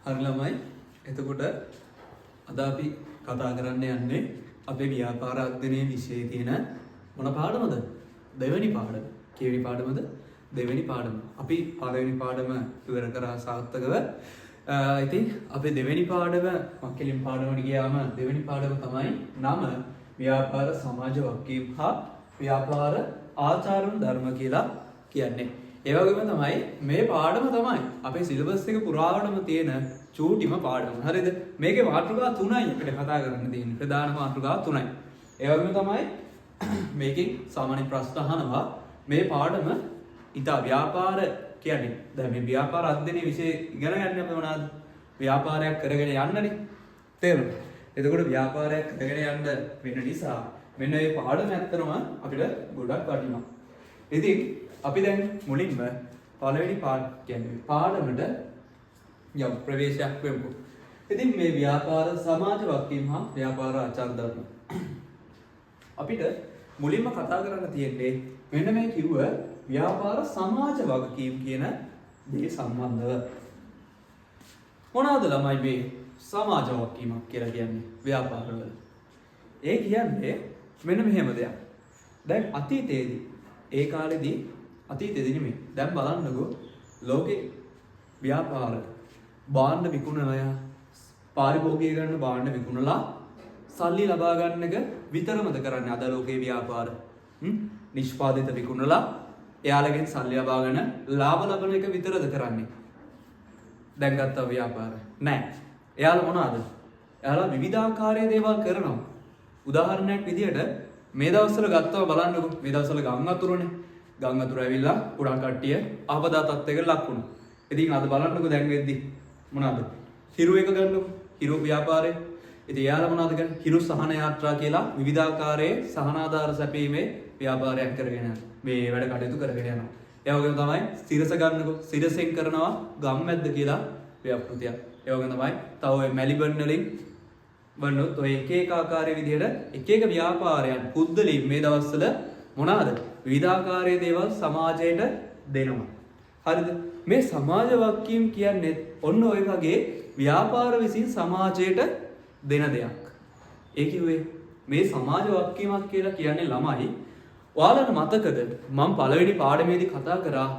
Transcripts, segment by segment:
හරි ළමයි. එතකොට අද අපි කතා කරන්න යන්නේ අපේ ව්‍යාපාර අධ්‍යයනයේ විෂයේ තියෙන මොන පාඩමද? දෙවෙනි පාඩම. කීවෙනි පාඩමද? දෙවෙනි පාඩම. අපි පළවෙනි පාඩම ඉවර කරා සාර්ථකව. ඉතින් අපි දෙවෙනි පාඩම මක්කලින් පාඩමට ගියාම දෙවෙනි පාඩම තමයි නම ව්‍යාපාර සමාජ වගකීම් හා ව්‍යාපාර ආචාරණ ධර්ම කියලා කියන්නේ. ඒ වගේම තමයි මේ පාඩම තමයි අපේ සිලබස් එක පුරාවටම තියෙන චූටිම පාඩම. හරිද? මේකේ මාතෘකා 3යි අපිට කතා කරන්න තියෙන්නේ. ප්‍රධාන මාතෘකා 3යි. ඒ වගේම තමයි මේකෙන් සාමාන්‍ය ප්‍රශ්න අහනවා මේ පාඩම ඉතා ව්‍යාපාර කියන්නේ දැන් මේ ව්‍යාපාර අධ්‍යයනයේ විෂය ඉගෙන ගන්න අපි මොනවාද? ව්‍යාපාරයක් කරගෙන යන්නනේ. තේරුණා? එතකොට ව්‍යාපාරයක් කරගෙන යන්න වෙන නිසා මෙන්න මේ පාඩම ඇත්තටම අපිට ගොඩක් වටිනවා. ඉතින් අපි දැන් මුලින්ම පළවෙනි පාඩමට යම් ප්‍රවේශයක් වෙමු. ඉතින් මේ ව්‍යාපාර සමාජ වගකීම් හා ව්‍යාපාර ආචාර ධර්ම අපිට මුලින්ම කතා කරන්න තියෙන්නේ මෙන්න මේ කිව්ව ව්‍යාපාර සමාජ වගකීම් කියන දේ සම්බන්ධව. මොනවාද ළමයි මේ සමාජ වගකීමක් කියලා කියන්නේ ව්‍යාපාරවල? ඒ කියන්නේ මෙන්න මෙහෙම දෙයක්. දැන් අතීතයේදී ඒ කාලෙදී අතීතයේදී නෙමෙයි. දැන් බලන්නකෝ ලෝකේ ව්‍යාපාර භාණ්ඩ විකුණනය පාරිභෝගික ගන්න භාණ්ඩ විකුණලා සල්ලි ලබා ගන්න එක විතරමද කරන්නේ අද ලෝකේ ව්‍යාපාර? නිෂ්පාදිත විකුණලා එයාලගෙන් සල්ලි ලබාගෙන ලාභ ලබන එක විතරද කරන්නේ? දැන් ගත්ත ව්‍යාපාර නෑ. එයාලා මොනවාද? එයාලා විවිධාකාරයේ දේවල් කරනවා. උදාහරණයක් විදියට මේ දවස්වල ගත්තම බලන්නකො මේ දවස්වල ගම් වතුරනේ. ගම් වතුර ඇවිල්ලා පුරා කට්ටිය ආපදා තත්ත්වයකට ලක් වුණා. ඉතින් අද බලන්නකො දැන් වෙද්දි මොනවාද? හිරු එක ගන්නකො. හිරු ව්‍යාපාරේ. ඉතින් එයාලා මොනවද කරන්නේ? හිරු සහන යාත්‍රා කියලා විවිධාකාරයේ සහනාධාර සැපීමේ ව්‍යාපාරයක් කරගෙන යනවා. මේ වැඩ කටයුතු කරගෙන යනවා. ඒ වගේම තමයි සිරස ගන්නකො. සිරසෙන් කරනවා ගම්මැද්ද කියලා ව්‍යාපෘතියක්. ඒ වගේම තමයි තව ඔය මැලිබන් වලින් වන්නොත් ඔය එක එක ආකාරයේ විදිහට එක එක ව්‍යාපාරයන් පුද්දලින් මේ දවස්වල මොනවාද? විවිධාකාරයේ දේවල් සමාජයට දෙනවා. හරිද? මේ සමාජ වගකීම් කියන්නේ ඔන්න ඔය වගේ ව්‍යාපාර විසින් සමාජයට දෙන දෙයක්. ඒ කිව්වේ මේ සමාජ වගකීමක් කියලා කියන්නේ ළමයි. ඔයාලට මතකද මම පළවෙනි පාඩමේදී කතා කරා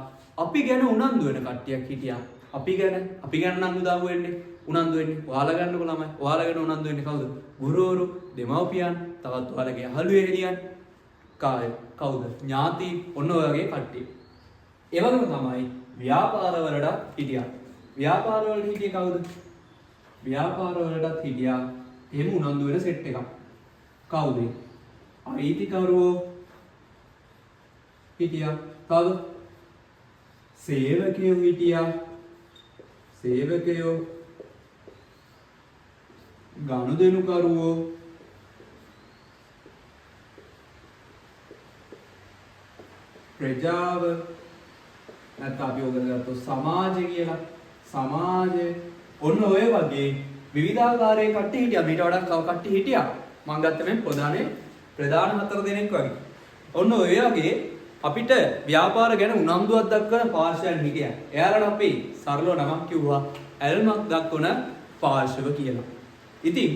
අපි ගැන උනන්දු වෙන කට්ටියක් හිටියා. අපි ගැන නම් උදව් වෙන්නේ උනන්දු වෙන්නේ. ඔයාලා ගන්නකො ළමයි. ඔයාලා ගැන උනන්දු වෙන්නේ කවුද? ගුරුවරු, දෙමව්පියන්, තවත් ඔයාලගේ යහළුවෝ එළියන්. කවුද? ඥාති ඔන්න ඔය වගේ කට්ටිය. ඒ වගේම තමයි ව්‍යාපාරවලට හිටියා. ව්‍යාපාරවලට හිටියේ කවුද? ව්‍යාපාරවලටත් හිටියා එහෙම උනන්දු වෙන සෙට් එකක්. කවුද? අයිතිකරුවෝ හිටියා. කවුද? සේවකයෝ හිටියා. සේවකයෝ ගනුදෙනුකරුවෝ ප්‍රජාව නැත්නම් අපි ඔකට ගත්තොත් සමාජය කියලා. සමාජය ඔන්න ඔය වගේ විවිධාකාරයේ කට්ටිය හිටියා. මීට වඩා කව කට්ටිය හිටියා. මම ගත්ත මේ ප්‍රධාන 4 දෙනෙක් වගේ. ඔන්න ඔය වගේ අපිට ව්‍යාපාර ගැන උනන්දුවක් දක්වන පාර්ශවයන් හිටියා. එයාලට අපි සරලව නමක් කිව්වා ඇල්මක් දක්වන පාර්ශව කියලා. ඉතින්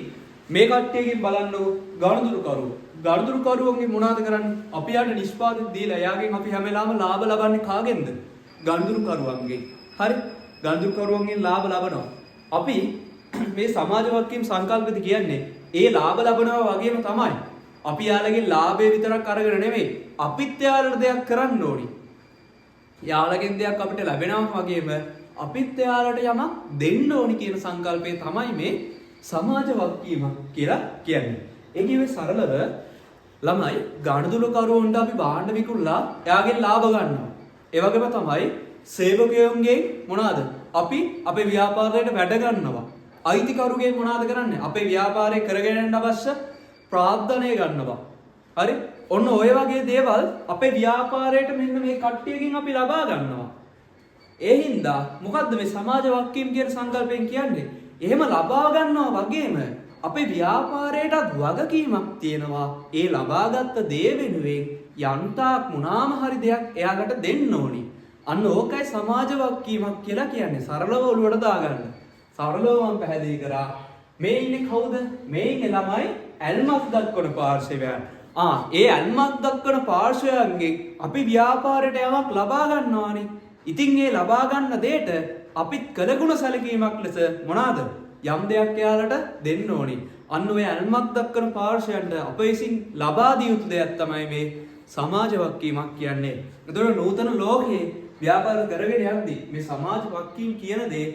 මේ කට්ටියකින් බලන්නකො ගනුදෙනුකරුවෝ. ගනුදෙනුකරුවෝගේ මොනවද කරන්නේ? අපි යාට නිෂ්පාදිත දීලා එයාගෙන් අපි හැම වෙලාවම ලාභ ලබන්නේ කාගෙන්ද? ගනුදෙනුකරුවන්ගෙන්. හරි? ගනුදෙනුකරුවන්ගෙන් ලාභ ලබනවා. අපි මේ සමාජ වගකීම් සංකල්පෙදි කියන්නේ ඒ ලාභ ලබනවා වගේම තමයි. අපි යාළගෙන් ලාභය විතරක් අරගෙන නෙමෙයි අපිත් යාළට දෙයක් කරන්න ඕනි. යාළගෙන් දෙයක් අපිට ලැබෙනවා වගේම අපිත් යාළට යමක් දෙන්න ඕනි කියන සංකල්පය තමයි මේ සමාජ වගකීම කියලා කියන්නේ. ඒ කිව්වේ සරලව ළමයි ගනුදෙනුකරුවන්ට අපි භාණ්ඩ විකුණලා එයාගෙන් ලාභ ගන්නවා. ඒ වගේම තමයි සේවකයන්ගෙන් මොනවාද? අපි අපේ ව්‍යාපාරයට වැඩ ගන්නවා. අයිතිකරුගෙන් මොනවාද කරන්නේ? අපේ ව්‍යාපාරය කරගෙන යන්න අවශ්‍ය ප්‍රාර්ථනය ගන්නවා. හරි? ඔන්න ඔය වගේ දේවල් අපේ ව්‍යාපාරයට මෙන්න මේ කට්ටියකින් අපි ලබා ගන්නවා. ඒ හින්දා මොකද්ද මේ සමාජ වගකීම් කියන සංකල්පයෙන් කියන්නේ? එහෙම ලබා ගන්නවා වගේම අපේ ව්‍යාපාරයටත් වගකීමක් තියෙනවා. ඒ ලබාගත් දේ වෙනුවෙන් යන්තාක් මොනාම හරි දෙයක් එයාලට දෙන්න ඕනි. අන්න ඕකයි සමාජ වගකීමක් කියලා කියන්නේ. සරලව ඔළුවට දාගන්න. සරලව මම පැහැදිලි කරා. මේ ඉන්නේ කවුද? මේ ඉන්නේ ළමයි ඇල්මක් දක්වන පාර්ශවයන්. ඒ ඇල්මක් දක්වන පාර්ශවයන්ගෙන් අපි ව්‍යාපාරයට යමක් ලබා ගන්නවානේ. ඉතින් ඒ ලබා ගන්න දෙයට අපිත් කළගුණ සැලකීමක් ලෙස මොනවාද? යම් දෙයක් එයාලට දෙන්න ඕනේ. අන්න ඔය ඇල්මක් දක්වන පාර්ශවයන්ට අප විසින් ලබා දිය යුතු දෙයක් තමයි මේ සමාජ වගකීමක් කියන්නේ. ඒතකොට නූතන ලෝකයේ ව්‍යාපාර කරගෙන යද්දී මේ සමාජ වගකීම් කියන දේ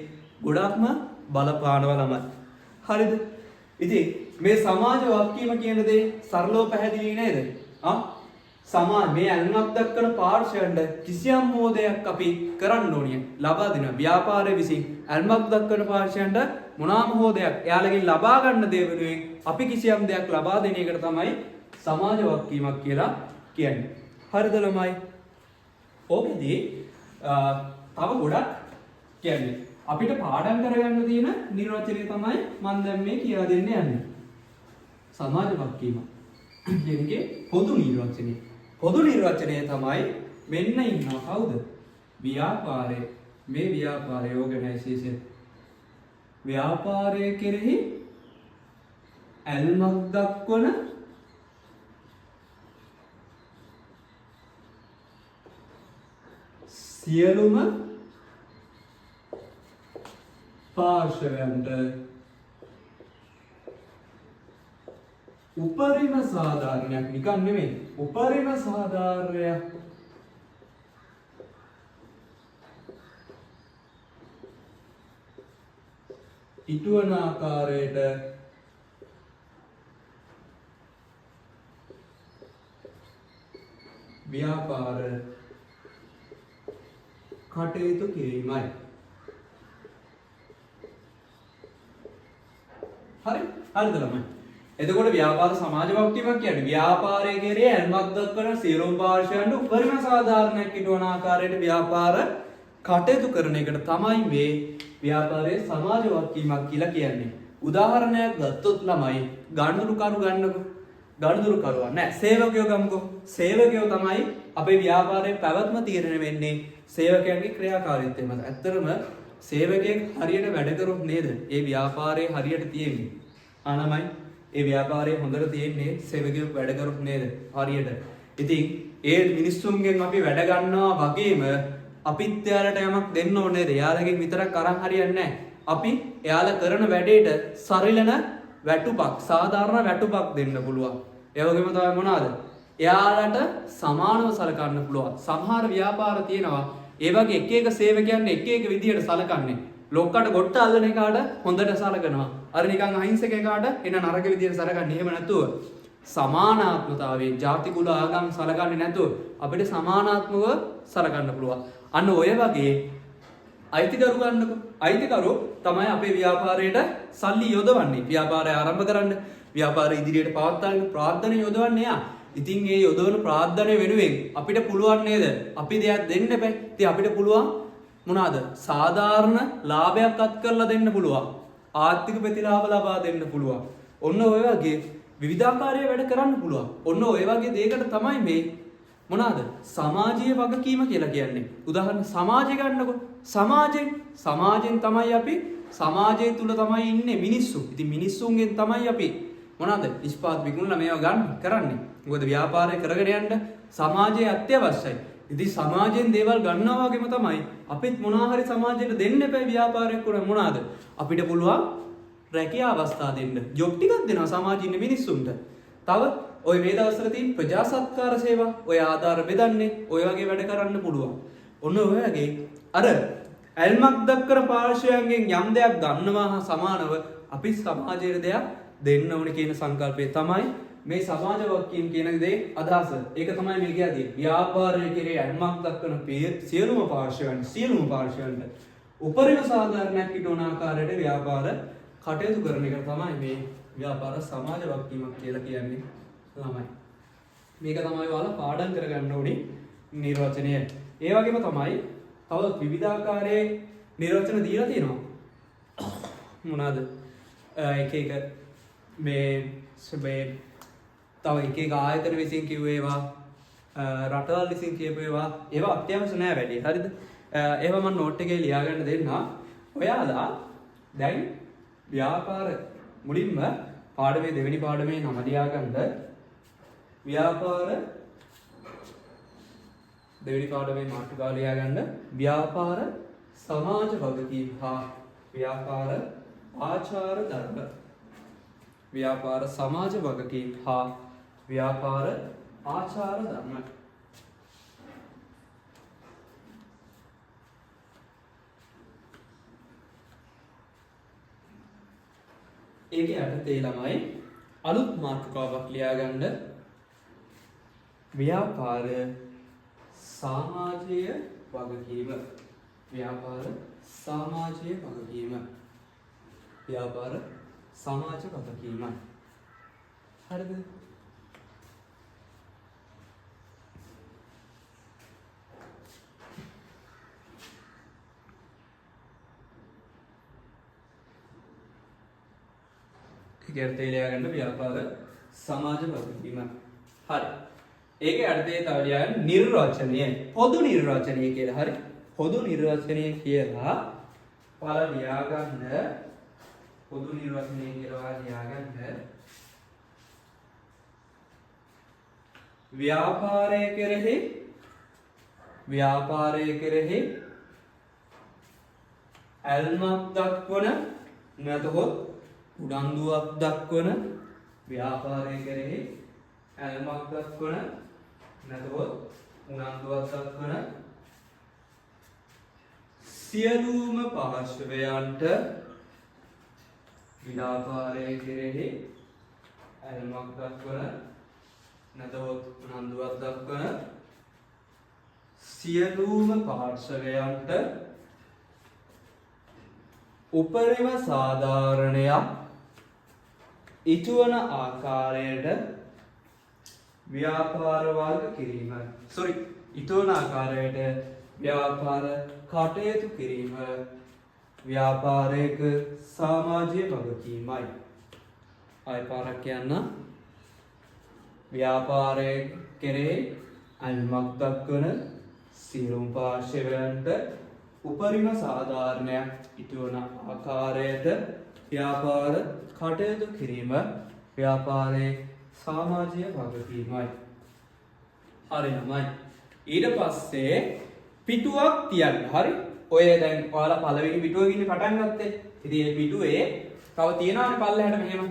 ගොඩක්ම බලපානවා ළමයි. හරිද? ඉතින් මේ සමාජ වගකීම කියන දේ සරලව පැහැදිලි නේද? මේ ඇල්මක් දක්වන පාර්ශවයන්ට කිසියම් මොහොතයක් අපි කරන්න ඕනිය. ලබා දෙන ව්‍යාපාරයේ විසින් ඇල්මක් දක්වන පාර්ශවයන්ට මොනවා මොහොතයක් එයාලගෙන් ලබා ගන්න දේ වෙනුවෙන් අපි කිසියම් දෙයක් ලබා දෙන එකට තමයි සමාජ වගකීමක් කියලා කියන්නේ. හරිද ළමයි? ඕකෙදී තව ගොඩක් කියන්නේ අපිට පාඩම් කරගන්න තියෙන නිර්වචනය තමයි මම දැන් මේ කියලා දෙන්න යන්නේ. සමාජ වගකීම කියන්නේ පොදු නිර්වචනය. පොදු නිර්වචනය තමයි මෙන්න ඉන්නවා කවුද? ව්‍යාපාරයේ. මේ ව්‍යාපාරයේ ඕගනයිසේෂන් ව්‍යාපාරය කෙරෙහි ඇල්මක් දක්වන සියලුම පාර්ශවයන්ට උපරිම සාධාරණයක් නිකන් නෙමෙයි උපරිම සාධාරණයක් ඉටුවන ආකාරයට ව්‍යාපාර කටයුතු කිරීමයි. හරිද ළමයි? එතකොට ව්‍යාපාර සමාජ වගකීමක් කියන්නේ ව්‍යාපාරයේ කෙරේ ඇල්මක් දක්වන සියලුම පාර්ශවයන්ට උපරිම සාධාරණයක් ඉටුවන ආකාරයට ව්‍යාපාර කටයුතු කරන එකට තමයි මේ ව්‍යාපාරයේ සමාජ වගකීමක් කියලා කියන්නේ. උදාහරණයක් ගත්තොත් ළමයි ගනුදෙනුකරු ගන්නකො. ගනුදෙනුකරුවා නෑ සේවකයෝ ගමුකෝ. සේවකයෝ තමයි අපේ ව්‍යාපාරයේ පැවැත්ම තීරණය වෙන්නේ සේවකයන්ගේ ක්‍රියාකාරීත්වය මත. ඇත්තටම සේවකයෙක් හරියට වැඩ කරොත් නේද ඒ ව්‍යාපාරයේ හරියට තියෙන්නේ. ආනමයි ඒ ව්‍යාපාරයේ හොඳට තියෙන්නේ සේවකයෙක් වැඩ කරොත් නේද හරියට. ඉතින් ඒ මිනිස්සුන්ගෙන් අපි වැඩ ගන්නවා වගේම අපිත් එයාලට යමක් දෙන්න ඕනේ නේද? එයාලගෙන් විතරක් අරන් හරියන්නේ නැහැ. අපි එයාලා කරන වැඩේට සරිලන වැටුපක් සාධාරණ වැටුපක් දෙන්න පුළුවන්. ඒ වගේම තමයි මොනවාද? එයාලට සමානව සලකන්න පුළුවන්. සමහර ව්‍යාපාර තියෙනවා ඒ වගේ එක එක සේවකයන් එක එක විදියට සලකන්නේ. ලොක්කට ගොට්ට අල්ලන එකාට හොඳට සලකනවා. අර නිකන් අහිංසක එකාට එන නරක විදියට සලකන්නේ. එහෙම නැතුව සමානාත්මතාවයේ ಜಾති කුල ආගම් සලකන්නේ නැතුව අපිට සමානාත්මව සලකන්න පුළුවන්. අන්න ඔය වගේ අයිතිකරු ගන්නකො. අයිතිකරු තමයි අපේ ව්‍යාපාරයට සල්ලි යොදවන්නේ. ව්‍යාපාරය ආරම්භ කරන්න, ව්‍යාපාරය ඉදිරියට පවත්වා ගන්න ප්‍රාර්ථනා යොදවන්නේ යා. ඉතින් මේ යොදවන ප්‍රාර්ථනාව වෙනුවෙන් අපිට පුළුවන් නේද? අපි දෙයක් දෙන්න බෑ. ඉතින් අපිට පුළුවන් මොනවාද? සාධාරණ ලාභයක් අත් කරලා දෙන්න පුළුවන්. ආර්ථික ප්‍රතිලාභ ලබා දෙන්න පුළුවන්. ඔන්න ඔය වගේ විවිධාකාරයේ වැඩ කරන්න පුළුවන්. ඔන්න ඔය වගේ දෙයකට තමයි මේ මොනවාද? සමාජීය වගකීම කියලා කියන්නේ. උදාහරණ සමාජය ගන්නකො. සමාජයෙන් තමයි අපි සමාජය තුල තමයි ඉන්නේ මිනිස්සු. ඉතින් මිනිස්සුන්ගෙන් තමයි අපි මොනවාද? ඉස්පාත් විකුණලා මේවා ගන්න කරන්නේ. මොකද ව්‍යාපාරය කරගෙන යන්න සමාජය අත්‍යවශ්‍යයි. ඉතින් සමාජයෙන් දේවල් ගන්නවා වගේම තමයි අපිත් මොනවා හරි සමාජයට දෙන්න එපා ව්‍යාපාරයක් කරන මොනවාද? අපිට පුළුවන් රැකියා අවස්ථා දෙන්න. ජොබ් ටිකක් දෙනවා සමාජයේ ඉන්න මිනිස්සුන්ට. තව ඔය මේ දවස්වල තියෙන ප්‍රජා සත්කාර සේවා ඔය ආධාර බෙදන්නේ ඔය වගේ වැඩ කරන්න පුළුවන්. ඔන්න ඔය වගේ අර ඇල්මක් දක්කර පාර්ශවයන්ගෙන් යම් දෙයක් ගන්නවා හා සමානව අපි සමාජයට දෙයක් දෙන්න ඕනේ කියන සංකල්පය තමයි මේ සමාජ වගකීම් කියන දේ අදහස. ඒක තමයි මේ කියදී ව්‍යාපාරයේ කෙරේ ඇල්මක් දක්වන සියලුම පාර්ශවයන්ට උපරිම සාධාරණයක් ඉටවන ආකාරයට ව්‍යාපාර කටයුතු කරන එක තමයි මේ ව්‍යාපාර සමාජ වගකීමක් කියලා කියන්නේ ළමයි. මේක තමයි ඔයාලා පාඩම් කරගන්න ඕනේ නිර්වචනය. ඒ වගේම තමයි තව විවිධාකාරයේ නිර්වචන දීලා තියෙනවා. මොනවාද? එක එක මේ තව එක ආයතන විසින් කිව්වේවා රටවල් විසින් කියපේවා ඒවා අත්‍යවශ්‍ය නෑ වැඩි. හරිද? ඒවා මම නෝට් එකේ ලියා ගන්න දෙන්නම්. ඔයාලා දැන් ව්‍යාපාර මුලින්ම පාඩමේ දෙවෙනි පාඩමේ නම ලියා ගන්න. ව්‍යාපාර දෙවෙනි පාඩමේ මාතෘකාව ලියා ගන්න. ව්‍යාපාර සමාජ වගකීම් හා ව්‍යාපාර ආචාර ධර්ම. ව්‍යාපාර සමාජ වගකීම් හා ව්‍යාපාර ආචාර ධර්ම. ඒකේ යටතේ ළමයි අලුත් මාතෘකාවක් ලියා ගන්න. ව්‍යාපාර සමාජීය වගකීම. ව්‍යාපාර සමාජීය වගකීම. ව්‍යාපාර සමාජ වගකීම. හරිද? ඉතින් ලියා ගන්න ව්‍යාපාර සමාජ වගකීම. හරි. ඒකේ අර්ථය තව ලියා ගන්න නිර්වචනය. පොදු නිර්වචනය කියලා. හරි. පොදු නිර්වචනය කියලා පළ ලියා ගන්න. පොදු නිර්වචනය කියලා ලියා ගන්න. ව්‍යාපාරය කෙරෙහි ඇල්මක් දක්වන නැතහොත් උනන්දුවක් දක්වන ව්‍යාපාරය කෙරෙහි ඇල්මක් දක්වන නැතහොත් උනන්දුවක් දක්වන සියලුම පාර්ශවයන්ට ව්‍යාපාරය කෙරෙහි ඇල්මක් දක්වන නැතහොත් උනන්දුවක් දක්වන සියලුම පාර්ශවයන්ට උපරිම සාධාරණයක් ඉටුවන ආකාරයට ව්‍යාපාර වර්ග කිරීම. ඉටුවන ආකාරයට ව්‍යාපාර කටයුතු කිරීම ව්‍යාපාරයක සමාජීය වගකීමයි. ආයෙ පාරක් කියන්න. ව්‍යාපාරය කෙරෙහි අල්මක් දක්වන සියලුම පාර්ශවයන්ට උපරිම සාධාරණයක් ඉටුවන ආකාරයට ව්‍යාපාර කටයුතු කිරීම ව්‍යාපාරයේ සමාජීය වගකීමයි. හරියමයි. ඊට පස්සේ පිටුවක් තියන්න. හරි. ඔය දැන් ඔයාලා පළවෙනි පිටුව ගිහින් පටන් ගත්තේ. ඉතින් මේ පිටුවේ තව තියෙනවානේ පල්ලෙහාට මෙහෙම.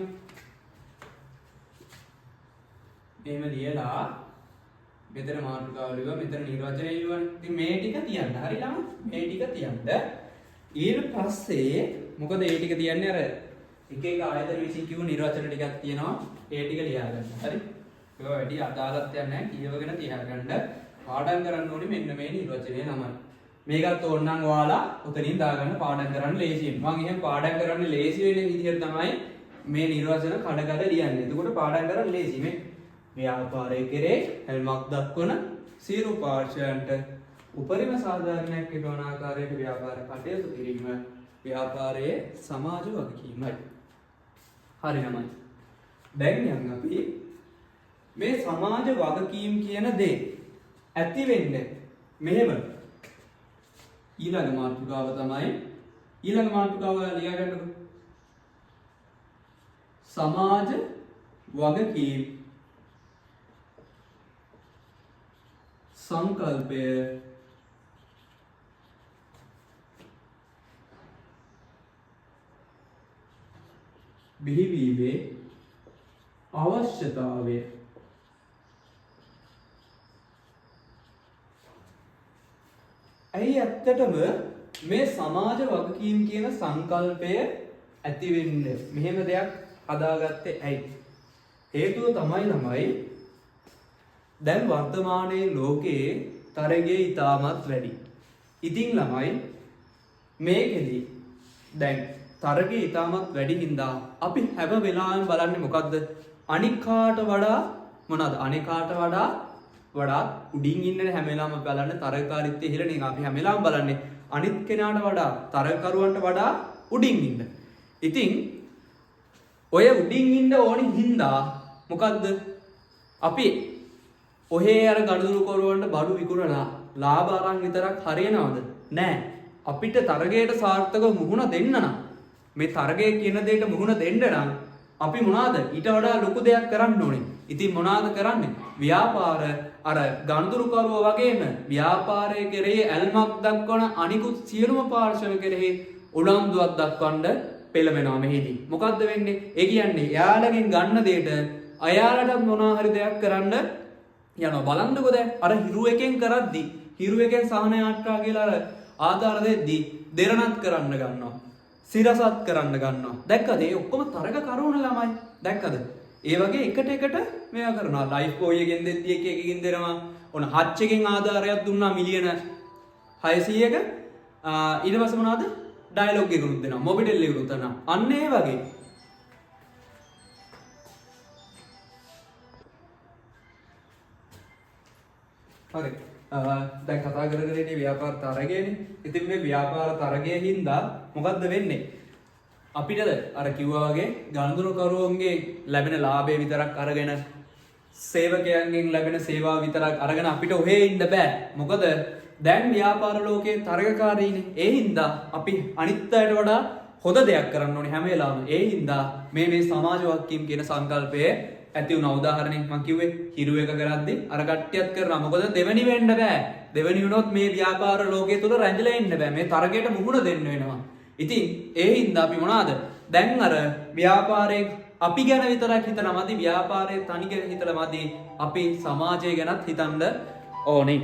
එහෙම ලියලා මෙතන මාතෘකාව ලියුවා, මෙතන නිර්වචනය ලියුවානේ. ඉතින් මේ ටික තියන්න. හරි ළමයි. මේ ටික තියන්න. ඊට පස්සේ මොකද මේ ටික තියන්නේ අර එක එක ආයතන විසින් කියපු නිර්වචන ටිකක් තියෙනවා. ඒ ටික ලියා ගන්න. හරි. ඒක වැඩි අදාළත්වයක් නැහැ. කියවගෙන තියාගන්න. පාඩම් කරන්න ඕනේ මෙන්න මේ නිර්වචනය නමයි. මේකත් ඕනනම් ඔයාලා උතනින් දාගන්න පාඩම් කරන්න ලේසියෙන්. මම එහෙම පාඩම් කරන්න ලේසි වෙන විදිහට තමයි මේ නිර්වචන කඩ කඩ ලියන්නේ. එතකොට පාඩම් කරන්න ලේසි. මේ ව්‍යාපාරය කෙරෙහි ඇල්මක් දක්වන සියලු පාර්ශවයන්ට උපරිම සාධාරණයක් ඉටවන ආකාරයට ව්‍යාපාර කටයුතු කිරීම ව්‍යාපාරයේ සමාජ වගකීමයි. හරියමයි. දැන් යන්න අපි මේ සමාජ වගකීම් කියන දේ ඇති වෙන්නේ මෙහෙම. ඊළඟ මාතෘකාව තමයි ඊළඟ මාතෘකාව ලියා ගන්නකො. සමාජ වගකීම් සංකල්පය බිහිවීමේ අවශ්‍යතාවය. ඇයි ඇත්තටම මේ සමාජ වගකීම් කියන සංකල්පය ඇති වෙන්නේ? මෙහෙම දෙයක් හදාගත්තේ ඇයි? හේතුව තමයි ළමයි දැන් වර්තමානයේ ලෝකයේ තරගය ඉතාමත් වැඩි. ඉතින් ළමයි මේකෙදි දැන් තරගය ඉතාමත් වැඩි හින්දා අපි හැම වෙලාවෙම බලන්නේ මොකද්ද? අනිකාට වඩා මොනවාද? අනිකාට වඩා උඩින් ඉන්න හැම වෙලාවෙම බලන්නේ තරගකාරීත්වය ඉහළ නේ. අපි හැම වෙලාවෙම බලන්නේ අනිත් කෙනාට වඩා තරගකරුවන්ට වඩා උඩින් ඉන්න. ඉතින් ඔය උඩින් ඉන්න ඕනි හින්දා මොකද්ද? අපි ඔහේ අර ගනුදෙනු කරවන්න බඩු විකුණලා ලාභ අරන් විතරක් හරියනවද? නෑ. අපිට තරගයට සාර්ථකව මුහුණ දෙන්න නම් මේ තරගය කියන දෙයට මුහුණ දෙන්න නම් අපි මොනවාද ඊට වඩා ලොකු දෙයක් කරන්න ඕනේ. ඉතින් මොනවාද කරන්නේ? ව්‍යාපාර අර ගනුදෙනුකරුවෝ වගේම ව්‍යාපාරයේ කෙරෙහි ඇල්මක් දක්වන අනිකුත් සියලුම පාර්ශව කෙරෙහි උනන්දුවක් දක්වන්න පෙළඹෙනවා මෙහිදී. මොකද්ද වෙන්නේ? ඒ කියන්නේ එයාලගෙන් ගන්න දෙයට අයාලටත් මොනවා හරි දෙයක් කරන්න යනවා. බලන්නකෝ දැන් අර හිරු එකෙන් කරද්දි හිරු එකෙන් සහන යාත්‍රා කියලා අර ආධාර දෙද්දි දෙරණත් කරන්න ගන්නවා. සිරසත් කරන්න ගන්නවා. දැක්කද? ඒ ඔක්කොම තරග කරන ළමයි. දැක්කද? ඒ වගේ එකට මේවා කරනවා. ලයිෆ් බෝයි එකෙන් දෙද්දි එකකින් දෙනවා. ඔන්න හච් එකෙන් ආධාරයක් දුන්නා මිලියන 600ක. ඊට පස්සේ මොනවද? ඩයලොග් එකකුත් දෙනවා. මොබිටෙල් එකකුත් දෙනවා. අන්න ඒ වගේ. හරි. දැන් කතා කරගෙන ඉන්නේ ව්‍යාපාර තරගයනේ. ඉතින් මේ ව්‍යාපාර තරගයේ හින්දා මොකද්ද වෙන්නේ? අපිට අර කිව්වා වගේ ගනුදෙනුකරුවන්ගේ ලැබෙන ලාභය විතරක් අරගෙන සේවකයන්ගෙන් ලැබෙන සේවාව විතරක් අරගෙන අපිට ඔහේ ඉන්න බෑ. මොකද දැන් ව්‍යාපාර ලෝකේ තරගකාරීනේ. ඒ හින්දා අපි අනිත් අයට වඩා හොඳ දෙයක් කරන්න ඕනේ හැම වෙලාවෙම. ඒ හින්දා මේ සමාජ වක්කීම් කියන සංකල්පය ඇති වුණා. උදාහරණයක් මම කිව්වේ හිරු එක කරද්දි අර කට්ටියත් කරනවා. මොකද දෙවෙනි වෙන්න බෑ. දෙවෙනි වුණොත් මේ ව්‍යාපාර ලෝකයේ තුල රැඳිලා ඉන්න බෑ. මේ තරගයට මුහුණ දෙන්න වෙනවා. ඉතින් ඒ හින්දා අපි මොනවාද? දැන් අර ව්‍යාපාරයේ අපි ගැන විතරක් හිතලා මදි. ව්‍යාපාරයේ තනි ගැන හිතලා මදි. අපි සමාජය ගැනත් හිතන්න ඕනේ.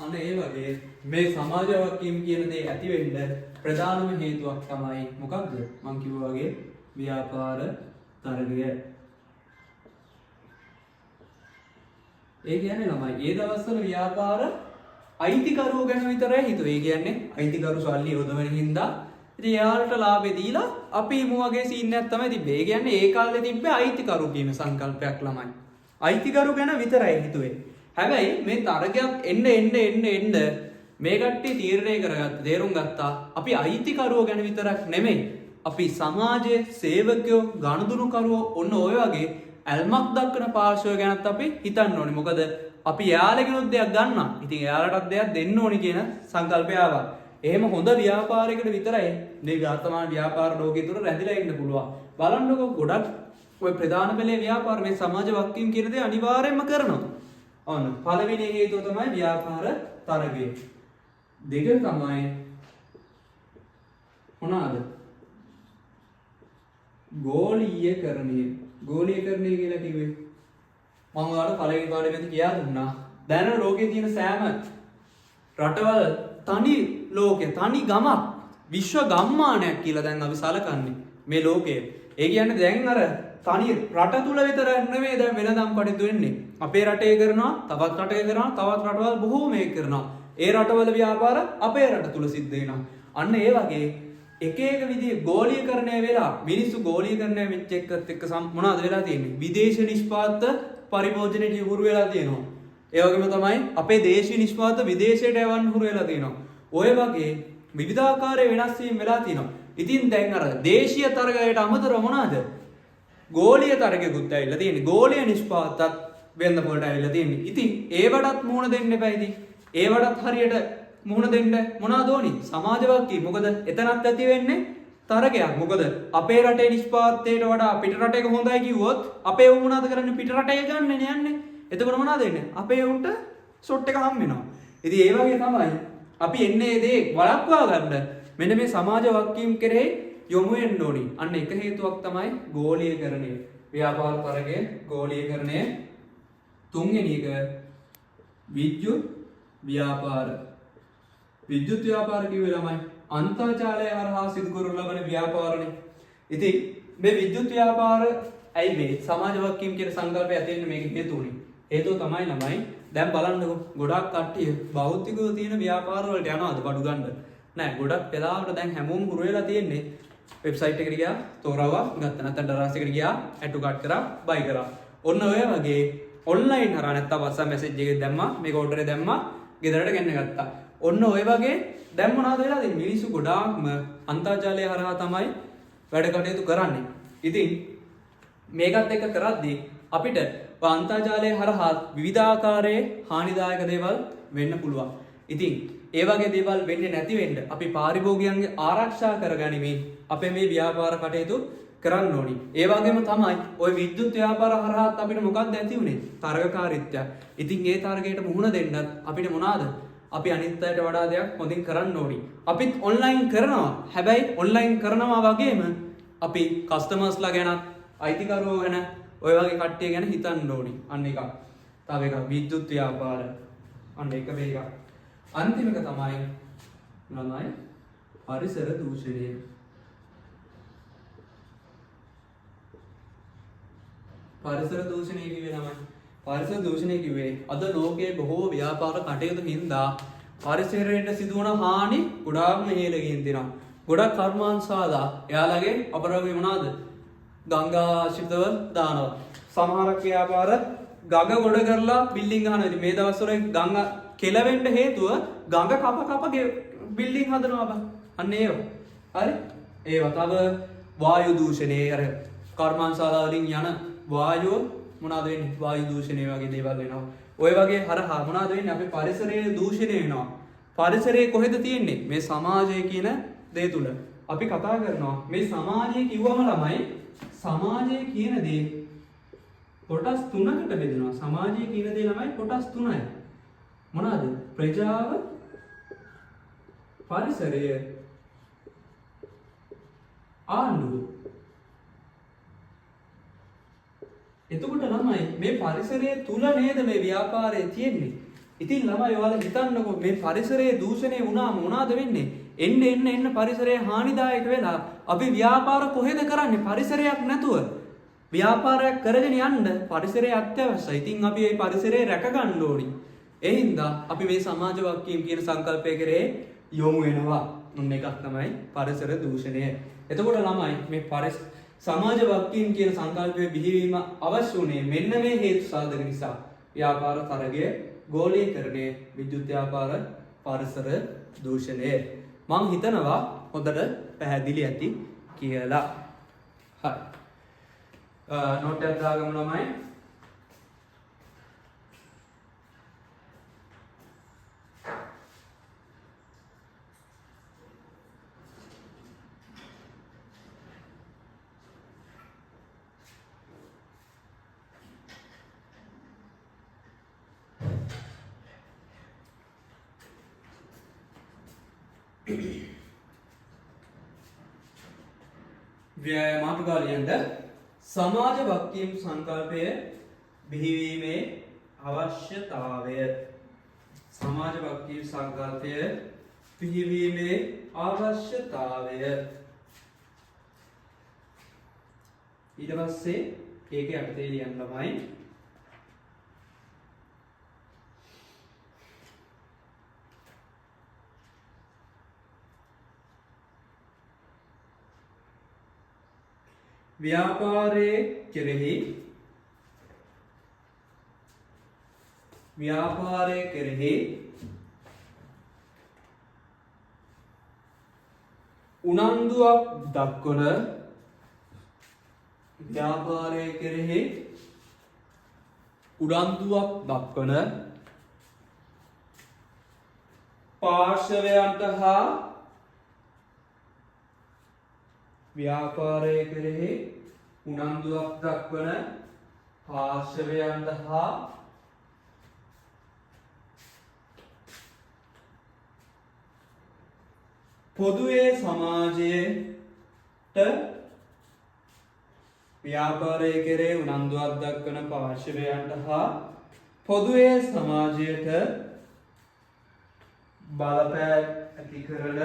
අන්න ඒ වගේ මේ සමාජ වක්කීම් කියන දේ ඇති වෙන්න ප්‍රධානම හේතුවක් තමයි මොකක්ද? මම කිව්වා වගේ ව්‍යාපාර තරගය. ඒ කියන්නේ ළමයි ඒ දවස්වල ව්‍යාපාර අයිතිකරුවෝ ගැන විතරයි හිතුවේ. ඒ කියන්නේ අයිතිකරු සල්ලි යොදවන හින්දා ඉතින් එයාලට ලාභෙ දීලා අපි හිමු වගේ සීන් එකක් තමයි තිබ්බේ. ඒ කියන්නේ ඒ කාලේ තිබ්බේ අයිතිකරු කියන සංකල්පයක් ළමයි. අයිතිකරු ගැන විතරයි හිතුවේ. හැබැයි මේ තරගයක් එන්න මේ කට්ටිය තීරණය කරගත්ත තේරුම් ගත්තා අපි අයිතිකරුවෝ ගැන විතරක් නෙමෙයි අපි සමාජයේ සේවකයෝ ගනුදෙනුකරුවෝ ඔන්න ඔය වගේ ඇල්මක් දක්වන පාර්ශව ගැනත් අපි හිතන්න ඕනේ. මොකද අපි එයාලගෙනුත් දෙයක් ගන්නවා. ඉතින් එයාලටත් දෙයක් දෙන්න ඕනේ කියන සංකල්පය ආවා. එහෙම හොඳ ව්‍යාපාරයකට විතරයි මේ වර්තමාන ව්‍යාපාර ලෝකයේ තුර රැඳිලා ඉන්න පුළුවන්. බලන්නකෝ ගොඩක් ඔය ප්‍රධාන පෙළේ ව්‍යාපාර මේ සමාජ වක්කීම් කියන දේ අනිවාර්යයෙන්ම කරනවා. ඔන්න පළවෙනි හේතුව තමයි ව්‍යාපාර තරගය. දෙක තමයි මොනවාද? ගෝලීයකරණය. ගෝලීයකරණය කියලා කිව්වේ මම ඔයාලට පළවෙනි පාඩමේදී කියා දුන්නා. දැන් ලෝකයේ තියෙන සෑම රටවල් තනි ලෝකේ තනි ගමක් විශ්ව ගම්මානයක් කියලා දැන් අපි සලකන්නේ මේ ලෝකයේ. ඒ කියන්නේ දැන් අර තනි රට තුල විතරක් නෙමෙයි දැන් වෙනදම් කටයුතු වෙන්නේ. අපේ රටේ කරනවා, තවත් රටේ කරනවා, තවත් රටවල් බොහෝමයක් කරනවා. ඒ රටවල ව්‍යාපාර අපේ රට තුල සිද්ධ වෙනවා. අන්න ඒ වගේ එක එක විදිහේ ගෝලීකරණය වෙලා මිනිස්සු ගෝලීකරණය වෙච්ච එක්ක මොනවද වෙලා තියෙන්නේ? විදේශ නිෂ්පාදිත පරිභෝජනයට හුරු වෙලා තියෙනවා. ඒ වගේම තමයි අපේ දේශීය නිෂ්පාදිත විදේශයට යවන්න හුරු වෙලා තියෙනවා. ඔය වගේ විවිධාකාරයේ වෙනස් වීම වෙලා තියෙනවා. ඉතින් දැන් අර දේශීය තරගයට අමතරව මොනවාද? ගෝලීය තරගයකුත් ඇවිල්ලා තියෙන්නේ. ගෝලීය නිෂ්පාදත් වෙන්න පොළට ඇවිල්ලා තියෙන්නේ. ඉතින් ඒවටත් මුහුණ දෙන්න එපා ඉතින්. ඒවටත් හරියට මුහුණ දෙන්න මොනවද ඕනි? සමාජ වක්කීම්. මොකද එතනත් ඇති වෙන්නේ තරගයක්. මොකද අපේ රටේ නිෂ්පාදයට වඩා පිට රටේක හොඳයි කිව්වොත් අපේ වුණාද කරන්නේ පිට රටේ ගන්නනේ යන්නේ. එතකොට මොනවද වෙන්නේ? අපේ උන්ට ෂොට් එක හම් වෙනවා. ඉතින් ඒ වගේ තමයි අපි එන්නේ මේ දේ වළක්වා ගන්න මෙන්න මේ සමාජ වගකීම් කෙරෙහි යොමු වෙන්න ඕනි. අන්න එක හේතුවක් තමයි ගෝලීකරණය. ව්‍යාපාර තරගය ගෝලීකරණය. තුන්වෙනි එක විද්‍යුත් ව්‍යාපාර. විද්‍යුත් ව්‍යාපාර කිව්වේ ළමයි අන්තර්ජාලය හරහා සිදු කරන ලබන ව්‍යාපාරනේ. ඉතින් මේ විද්‍යුත් ව්‍යාපාර ඇයි මේ සමාජ වගකීම් කියන සංකල්පය ඇති වෙන්නේ මේක හේතුුනේ. හේතුව තමයි ළමයි දැන් බලන්නකො ගොඩක් කට්ටිය භෞතිකව තියෙන ව්‍යාපාර වලට යනවාද බඩු ගන්න? නෑ ගොඩක් වෙලාවට දැන් හැමෝම හුරු වෙලා තියෙන්නේ වෙබ්සයිට් එකට ගියා තෝරාවා ගත්තා නැත්නම් ඩරාස් එකට ගියා ඇටු කට් කරා බයි කරා. ඔන්න ඔය වගේ ඔන්ලයින් හරහා නැත්නම් WhatsApp මැසේජ් එකේ දැම්මා මේක ඕඩර් එක දැම්මා ගෙදරට ගෙන්න ගත්තා. ඔන්න ඔය වගේ දැන් මොනවද වෙලා තියෙන්නේ? මිනිස්සු ගොඩාක්ම අන්තර්ජාලය හරහා තමයි වැඩ කටයුතු කරන්නේ. ඉතින් මේකත් එක්ක කරද්දී අපිට අන්තර්ජාලය හරහා විවිධාකාරයේ හානිදායක දේවල් වෙන්න පුළුවන්. ඉතින් ඒ වගේ දේවල් වෙන්නේ නැති වෙන්න අපි පාරිභෝගිකයන්ගේ ආරක්ෂා කරගනිමින් අපේ මේ ව්‍යාපාර කටයුතු කරන්න ඕනි. ඒ වගේම තමයි ওই විද්‍යුත් ව්‍යාපාර හරහාත් අපිට මොකක්ද ඇති වුනේ? තරගකාරීත්වය. ඉතින් ඒ තරගයට මුහුණ දෙන්නත් අපිට මොනවාද? අපි අනිත් අයට වඩා දෙයක් හොඳින් කරන්න ඕනි. අපිත් ඔන්ලයින් කරනවා. හැබැයි ඔන්ලයින් කරනවා වගේම අපි කස්ටමර්ස්ලා ගැනත් අයිතිකරුවෝ ගැන ඔය වගේ කට්ටිය ගැන හිතන්න ඕනි. අන්න එක. තව එකක් විද්‍යුත් ව්‍යාපාර. අන්න එක මේක. අන්තිම එක තමයි පරිසර දූෂණය. පරිසර දූෂණය කිව්වේ ළමයි. පරිසර දූෂණය කිව්වේ අද ලෝකයේ බොහෝ ව්‍යාපාර කටයුතු හින්දා පරිසරයට සිදුවන හානි ගොඩාක්ම ඉහළ ගිහින් තියෙනවා. ගොඩක් කර්මාන්තශාලා එයාලගේ අපරාධය මොනවාද? ගංගාශ්‍රිතව දානවා. සමහරක් ව්‍යාපාර ගඟ ගොඩ කරලා බිල්ඩින් ගහනවා. ඉතින් මේ දවස්වල ගඟ කෙලවෙන්න හේතුව ගඟ කප බිල්ඩින් හදනවා බං. අන්න ඒව. හරි? ඒව තව වායු දූෂණය අර කර්මාන්තශාලා වලින් යන වායුව මොනවද වෙන්නේ? වායු දූෂණය වගේ දේවල් වෙනවා. ඔය වගේ හරහා මොනවද වෙන්නේ? අපේ පරිසරයේ දූෂණය වෙනවා. පරිසරය කොහෙද තියෙන්නේ? මේ සමාජය කියන දේ තුල. අපි කතා කරනවා මේ සමාජය කිව්වම ළමයි සමාජය කියන දේ කොටස් තුනකට බෙදෙනවා. සමාජය කියන දේ ළමයි කොටස් තුනයි. මොනවාද? ප්‍රජාව, පරිසරය, ආණ්ඩුව. එතකොට ළමයි මේ පරිසරය තුල නේද මේ ව්‍යාපාරය තියෙන්නේ. ඉතින් ළමයි ඔයාලා හිතන්නකෝ මේ පරිසරයේ දූෂණය වුණාම මොනවද වෙන්නේ? එන්න පරිසරය හානිදායක වෙලා අපි ව්‍යාපාර කොහෙද කරන්නේ? පරිසරයක් නැතුව. ව්‍යාපාරයක් කරගෙන යන්න පරිසරය අත්‍යවශ්‍යයි. ඉතින් අපි මේ පරිසරය රැක ගන්න ඕනි. ඒ හින්දා අපි මේ සමාජ වගකීම් කියන සංකල්පය කෙරේ යොමු වෙනවා. මොන එකක් තමයි පරිසර දූෂණය. එතකොට ළමයි මේ සමාජ වගකීම් කියන සංකල්පයේ බිහිවීම අවශ්‍ය වුණේ මෙන්න මේ හේතු සාධක නිසා. ව්‍යාපාර තරගය, ගෝලීකරණය, විද්‍යුත් ව්‍යාපාර, පරිසර දූෂණය. මම හිතනවා හොඳට පැහැදිලි ඇති කියලා. හරි. නෝට් එකක් දාගමු ළමයි. මාතෘකාලියන්ට සමාජ වගකීම් සංකල්පය බිහිවීමේ අවශ්‍යතාවය. සමාජ වගකීම් සංකල්පය බිහිවීමේ අවශ්‍යතාවය. ඊට පස්සේ ඒකේ අර්ථය ලියන්න ළමයි. ව්‍යාපාරයේ කෙරෙහි උනන්දුවක් දක්වන පාර්ශවයන්ට හා ව්‍යාපාරය කෙරෙහි උනන්දුවක් දක්වන පාර්ශවයන්ට හා පොදුවේ සමාජයට ව්‍යාපාරය කෙරේ උනන්දුවක් දක්වන පාර්ශවයන්ට හා පොදුවේ සමාජයට බලපෑ ඇති කරන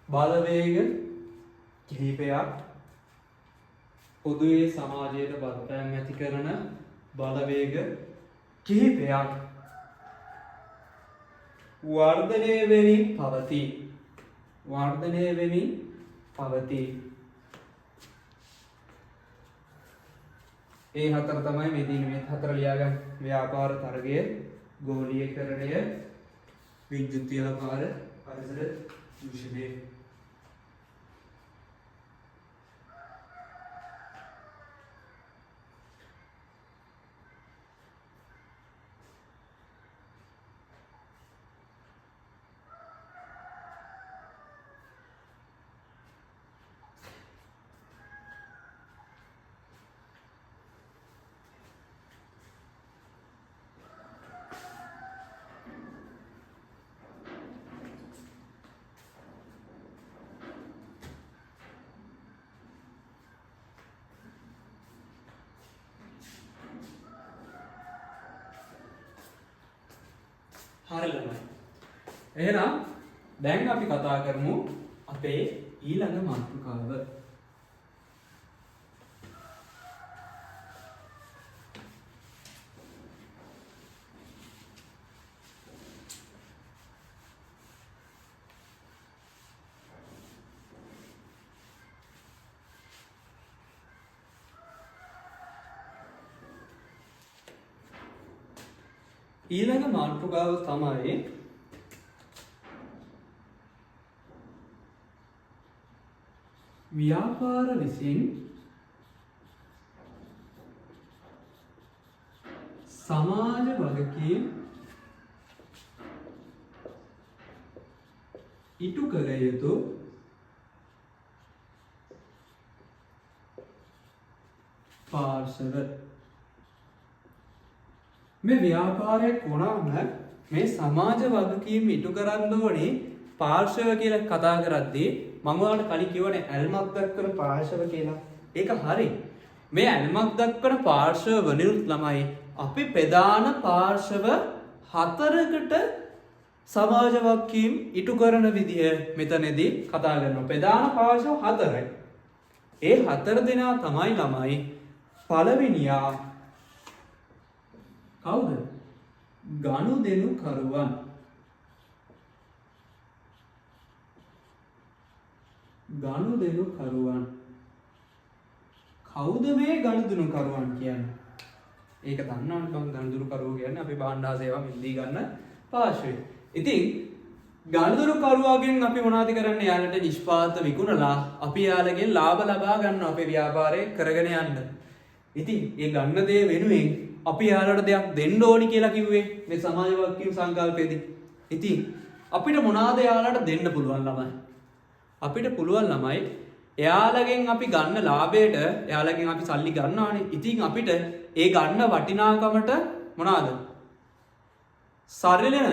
බලවේග කිහිපයක් පොදුවේ සමාජයට බලපෑම් ඇති කරන බලවේග කිහිපයක් වර්ධනය වෙමින් පවතී. ඒ හතර තමයි මේ දින මේ හතර ලියාගන්න. ව්‍යාපාර තරගය, ගෝලීකරණය, විද්‍යුත් ව්‍යාපාර, පරිසර දූෂණය. හරි ළමයි. එහෙනම් දැන් අපි කතා කරමු අපේ ඊළඟ මාතෘකාව. ඊළඟ මාතෘකාව තමයි ව්‍යාපාර විසින් සමාජ වගකීම් ඉටු කළ යුතු පාර්ශව. මේ ව්‍යාපාරයක් වුණාම මේ සමාජ වගකීම් ඉටු කරන්න ඕනේ පාර්ශව කියලා කතා කරද්දී මම ඔයාලට කලින් කිව්වනේ ඇල්මක් දක්වන පාර්ශව කියලා. ඒක හරි. මේ ඇල්මක් දක්වන පාර්ශව වලින් ළමයි අපි ප්‍රධාන පාර්ශව 4කට සමාජ වගකීම් ඉටු කරන විදිය මෙතනදී කතා කරනවා. ප්‍රධාන පාර්ශව 4යි. ඒ 4 දෙනා තමයි ළමයි පළවෙනියා කවුද? ගනුදෙනුකරුවන්. කවුද මේ ගනුදෙනුකරුවන් කියන්නේ? ඒක දන්නවනේ කවුද ගනුදෙනුකරුවෝ කියන්නේ? අපි භාණ්ඩා සේවා මිලදී ගන්න පාර්ශ්වය. ඉතින් ගනුදෙනුකරුවාගෙන් අපි මොනවද කරන්නේ? යාළුවට නිෂ්පාදක විකුණලා අපි යාළුවගෙන් ලාභ ලබා ගන්නවා අපේ ව්‍යාපාරය කරගෙන යන්න. ඉතින් ඒ ගන්න දේ වෙනුවෙන් අපි යාළුවට දෙයක් දෙන්න ඕනි කියලා කිව්වේ මේ සමාජ වගකීම් සංකල්පයේදී. ඉතින් අපිට මොනවාද යාළුවට දෙන්න පුළුවන් ළමයි? අපිට පුළුවන් ළමයි එයාලගෙන් අපි ගන්න ලාභයට එයාලගෙන් අපි සල්ලි ගන්නවානේ. ඉතින් අපිට ඒ ගන්න වටිනාකමට මොනවාද? සරිලන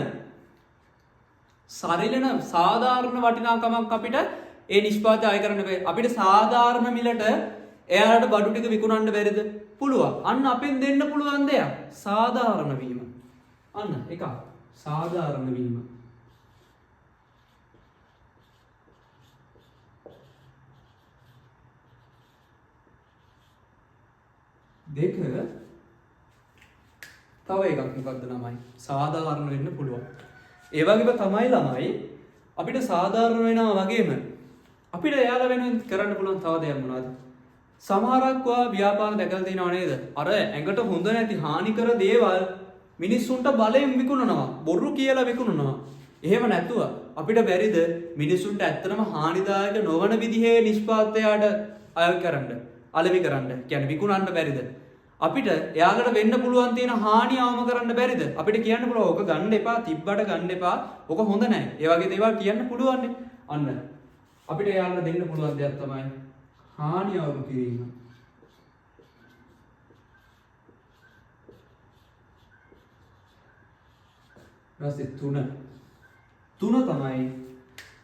සාධාරණ වටිනාකමක් අපිට ඒ නිෂ්පාදනය අය කරන්න බෑ. අපිට සාධාරණ මිලට එයාලට බඩු ටික විකුණන්න බැරිද? පුළුවන්. අන්න අපෙන් දෙන්න පුළුවන් දෙයක් සාධාරණ වීම. අන්න එක සාධාරණ වීම. දෙක තව එකක් මොකක්ද ළමයි? සාධාරණ වෙන්න පුළුවන්. ඒ වගේම තමයි ළමයි අපිට සාධාරණ වෙනවා වගේම අපිට එයාලා වෙනුවෙන් කරන්න පුළුවන් තව දෙයක් මොනවද? සමහරක් ව්‍යාපාර දැකලා තියෙනව නේද? අර ඇඟට හොඳ නැති හානිකර දේවල් මිනිස්සුන්ට බලයෙන් විකුණනවා, බොරු කියලා විකුණනවා. එහෙම නැතුව අපිට බැරිද මිනිස්සුන්ට ඇත්තටම හානිදායක නොවන විදිහේ නිෂ්පාදනයට අලෙවි කරන්න? කියන්නේ විකුණන්න බැරිද? අපිට එයාලට වෙන්න පුළුවන් තියෙන හානිය අවම කරන්න බැරිද? අපිට කියන්න පුළුවන් ඕක ගන්න එපා, තිබ්බට ගන්න එපා, ඕක හොඳ නැහැ. ඒ වගේ දේවල් කියන්න පුළුවන් නේ. අන්න අපිට එයාලට දෙන්න පුළුවන් දෙයක් තමයි හානිය අවම කිරීම. ඊපස්සේ 3 තමයි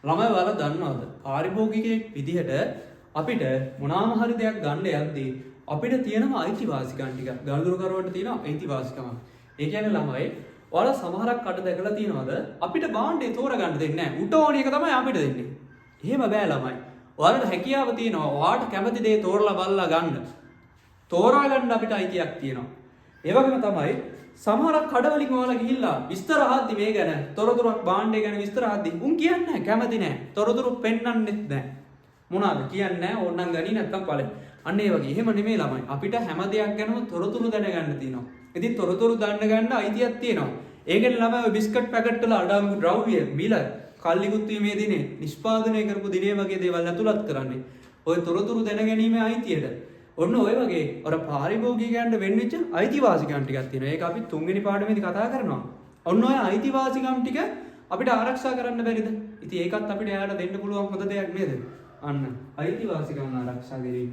ළමයි වල දන්නවද පාරිභෝගිකයෙක් විදිහට අපිට මොනවාම හරි දෙයක් ගන්න යද්දී අපිට තියෙනවා අයිතිවාසිකම් ටික. ගනුදෙනුකරුවන්ට තියෙනවා අයිතිවාසිකම්. ඒ කියන්නේ ළමයි ඔයාලා සමහරක් අඩ දැකලා තියෙනවද අපිට භාණ්ඩේ තෝරගන්න දෙන්නේ නැහැ. උට ඕන එක තමයි අපිට දෙන්නේ. එහෙම බෑ ළමයි. ඔයාලට හැකියාව තියෙනවා ඔයාට කැමති දේ තෝරලා බලලා ගන්න. තෝරා ගන්න අපිට අයිතියක් තියෙනවා. ඒ වගේම තමයි සමහරක් කඩවලින් ඔයාලා ගිහිල්ලා විස්තර අහද්දි මේ ගැන තොරතුරක් භාණ්ඩේ ගැන විස්තර අහද්දි උන් කියන්නේ නැහැ කැමති නැහැ. තොරතුරු පෙන්වන්නෙත් නැහැ. මොනවාද කියන්නේ නැහැ ඕනනම් ගනි නැත්තම් ඵලෙ. අන්න ඒ වගේ. එහෙම නෙමෙයි ළමයි. අපිට හැම දෙයක් ගැනම තොරතුරු දැනගන්න තියෙනවා. ඉතින් තොරතුරු දැනගන්න අයිතියක් තියෙනවා. ඒකෙන් ළමයි ඔය බිස්කට් පැකට් වල අඩංගු ද්‍රව්‍ය මිල කල්ලිකුත් වීමේ දිනේ නිෂ්පාදනය කරපු දිනේ වගේ දේවල් ඇතුළත් කරන්නේ. ඔය තොරතුරු දැනගැනීමේ අයිතියට. ඔන්න ඔය වගේ අර පාරිභෝගිකයන්ට වෙන්වෙච්ච අයිතිවාසිකම් ටිකක් තියෙනවා. ඒක අපි තුන්වෙනි පාඩමේදී කතා කරනවා. ඔන්න ඔය අයිතිවාසිකම් ටික අපිට ආරක්ෂා කරන්න බැරිද? ඉතින් ඒකත් අපිට එයාට දෙන්න පුළුවන් හොඳ දෙයක් නේද? අන්න අයිතිවාසිකම් ආරක්ෂා කිරීම.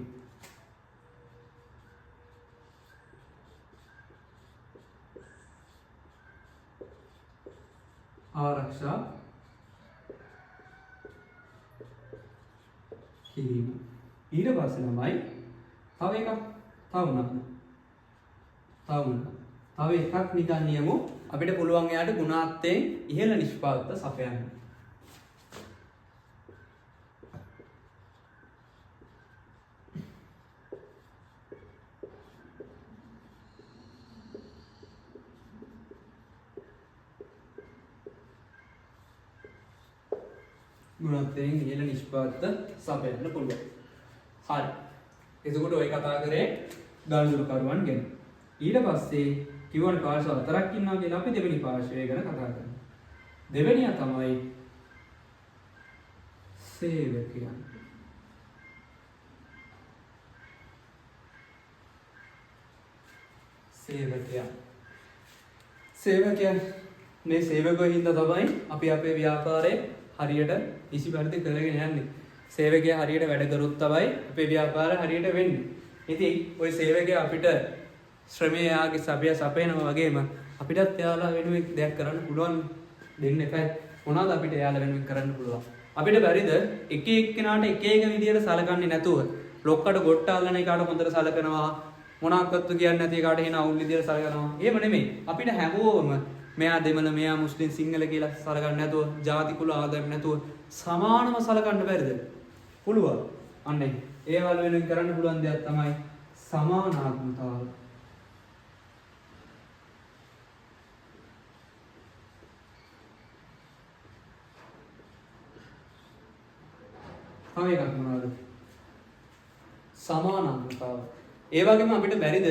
ආරක්ෂා කිරීම. ඊට පස්සේ තමයි තව එකක් නිකන් නියමු අපිට පුළුවන් එයාට ගුණාත්මයෙන් ඉහළ නිෂ්පාදක සපයන්න. ගුණාත්මයෙන් ඉහළ නිෂ්පාදක සපයන්න පුළුවන්. හරි. එතකොට ඔය කතා කරේ ගනුදෙනුකරුවන් ගැන. ඊට පස්සේ කිව්වන පාර්ශ්ව හතරක් ඉන්නවා කියලා අපි දෙවෙනි පාර්ශ්වය ගැන කතා කරනවා. දෙවෙනියා තමයි සේවකයන්. සේවකයන් මේ සේවකයෝ හින්දා තමයි අපි අපේ ව්‍යාපාරේ හරියට ඉසි පරිදි කරගෙන යන්නේ. සේවකයා හරියට වැඩ කරොත් තමයි අපේ ව්‍යාපාරය හරියට වෙන්නේ. ඉතින් ওই සේවකයා අපිට ශ්‍රමයාගේ සපයනවා වගේම අපිටත් එයාලා වෙනුවෙන් දෙයක් කරන්න පුළුවන් දෙන්න එපා. මොනවාද අපිට එයාලා වෙනුවෙන් කරන්න පුළුවන්? අපිට බැරිද එක එක්කෙනාට එක එක විදියට සලකන්නේ නැතුව ලොක්කට ගොට්ට අල්ලන එකට හොඳට සලකනවා මොනක්වත් කියන්නේ නැති එකට එන අවුල් විදියට සලකනවා. එහෙම නෙමෙයි. අපිට හැමෝම මෙයා දෙමළ මෙයා මුස්ලිම් සිංහල කියලා සලකන්නේ නැතුව ජාති කුල ආගම නැතුව සමානව සලකන්න බැරිද? පුළුවන්. අන්නේ ඒ වල වෙනුවෙන් කරන්න පුළුවන් දෙයක් තමයි සමානාත්මතාව. තව එකක් මොනවද? සමානාත්මතාව. ඒ වගේම අපිට බැරිද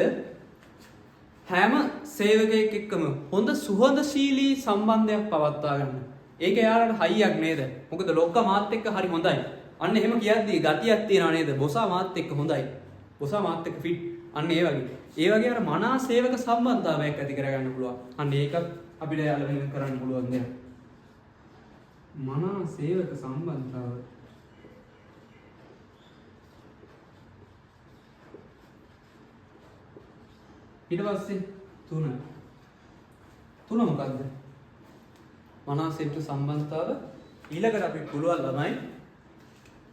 හැම සේවකයෙක් එක්කම හොඳ සුහදශීලී සම්බන්ධයක් පවත්වා ගන්න. ඒක එයාලට හයියක් නේද? මොකද ලොක්ක මාත් එක්ක හරි හොඳයි. අන්න එහෙම කියද්දී ගතියක් තියනවා නේද? බොසා මාත් එක්ක හොඳයි. බොසා මාත් එක්ක ෆිට්. අන්න ඒ වගේ. ඒ වගේ අර මනා සේවක සම්බන්ධතාවයක් ඇති කරගන්න පුළුවන්. අන්න ඒකත් අපිට එයාලා වෙනුවෙන් කරන්න පුළුවන් දෙයක්. මනා සේවක සම්බන්ධතාව. ඊට පස්සේ තුන මොකද්ද? මනා සේවක සම්බන්ධතාව. ඊළඟට අපි පුළුවන් ළමයි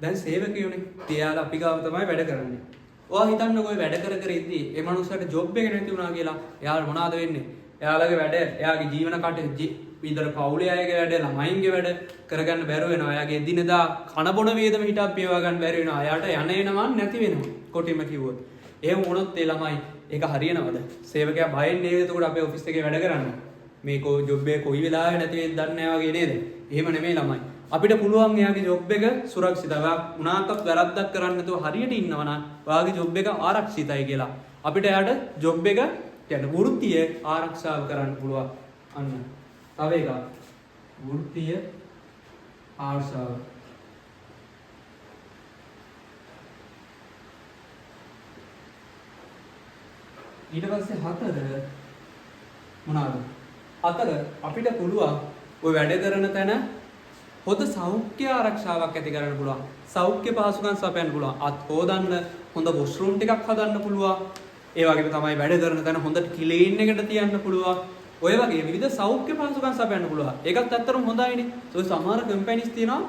දැන් සේවකයෝනේ. එයාලා අපි ගාව තමයි වැඩ කරන්නේ. ඔයා හිතන්නකෝ ඔය වැඩ කර කර ඉද්දි ඒ මනුස්සයාට ජොබ් එක නැති වුණා කියලා. එයාලා මොනවද වෙන්නේ? එයාලගේ වැඩ, එයාගේ ජීවන කටයුතු, විතර පවුලේ අයගේ වැඩ, ළමයින්ගේ වැඩ කරගන්න බැරුව වෙනවා. එයාගේ එදිනෙදා කන බොන වේදම හිටක් පියවා ගන්න බැරි වෙනවා. එයාට යන එනමන් නැති වෙනවා. කොටිම කිව්වොත්. එහෙම වුණොත් ඒ ළමයි ඒක හරියනවද? සේවකයා බයෙන් නේද එතකොට අපේ ඔෆිස් එකේ වැඩ කරන්නේ. මේක ජොබ් එක කොයි වෙලාවෙ නැති වෙයිද දන්නේ නැහැ වගේ නේද? එහෙම නෙමෙයි ළමයි. අපිට පුළුවන් එයාගේ ජොබ් එක සුරක්ෂිතව උනාකත් වැරද්දක් කරන්නේ නැතුව හරියට ඉන්නවා නම් ඔයාගේ ජොබ් එක ආරක්ෂිතයි කියලා. අපිට එයාට ජොබ් එක කියන්නේ වෘත්තිය ආරක්ෂාව කරන්න පුළුවන්. අන්න. තව එකක්. වෘත්තිය ආරක්ෂාව. ඊට පස්සේ 4 මොනවාද? 4 අපිට පුළුවන් ඔය වැඩ කරන තැන හොඳ සෞඛ්‍ය ආරක්ෂාවක් ඇති කරන්න පුළුවන්. සෞඛ්‍ය පහසුකම් සපයන්න පුළුවන්. අත් හොදන්න හොඳ වොෂ්රූම් ටිකක් හදන්න පුළුවන්. ඒ වගේම තමයි වැඩ කරන තැන හොඳට ක්ලීන් එකට තියන්න පුළුවන්. ඔය වගේ විවිධ සෞඛ්‍ය පහසුකම් සපයන්න පුළුවන්. ඒකත් ඇත්තටම හොඳයිනේ. ඒ සමහර කම්පැනිස් තියෙනවා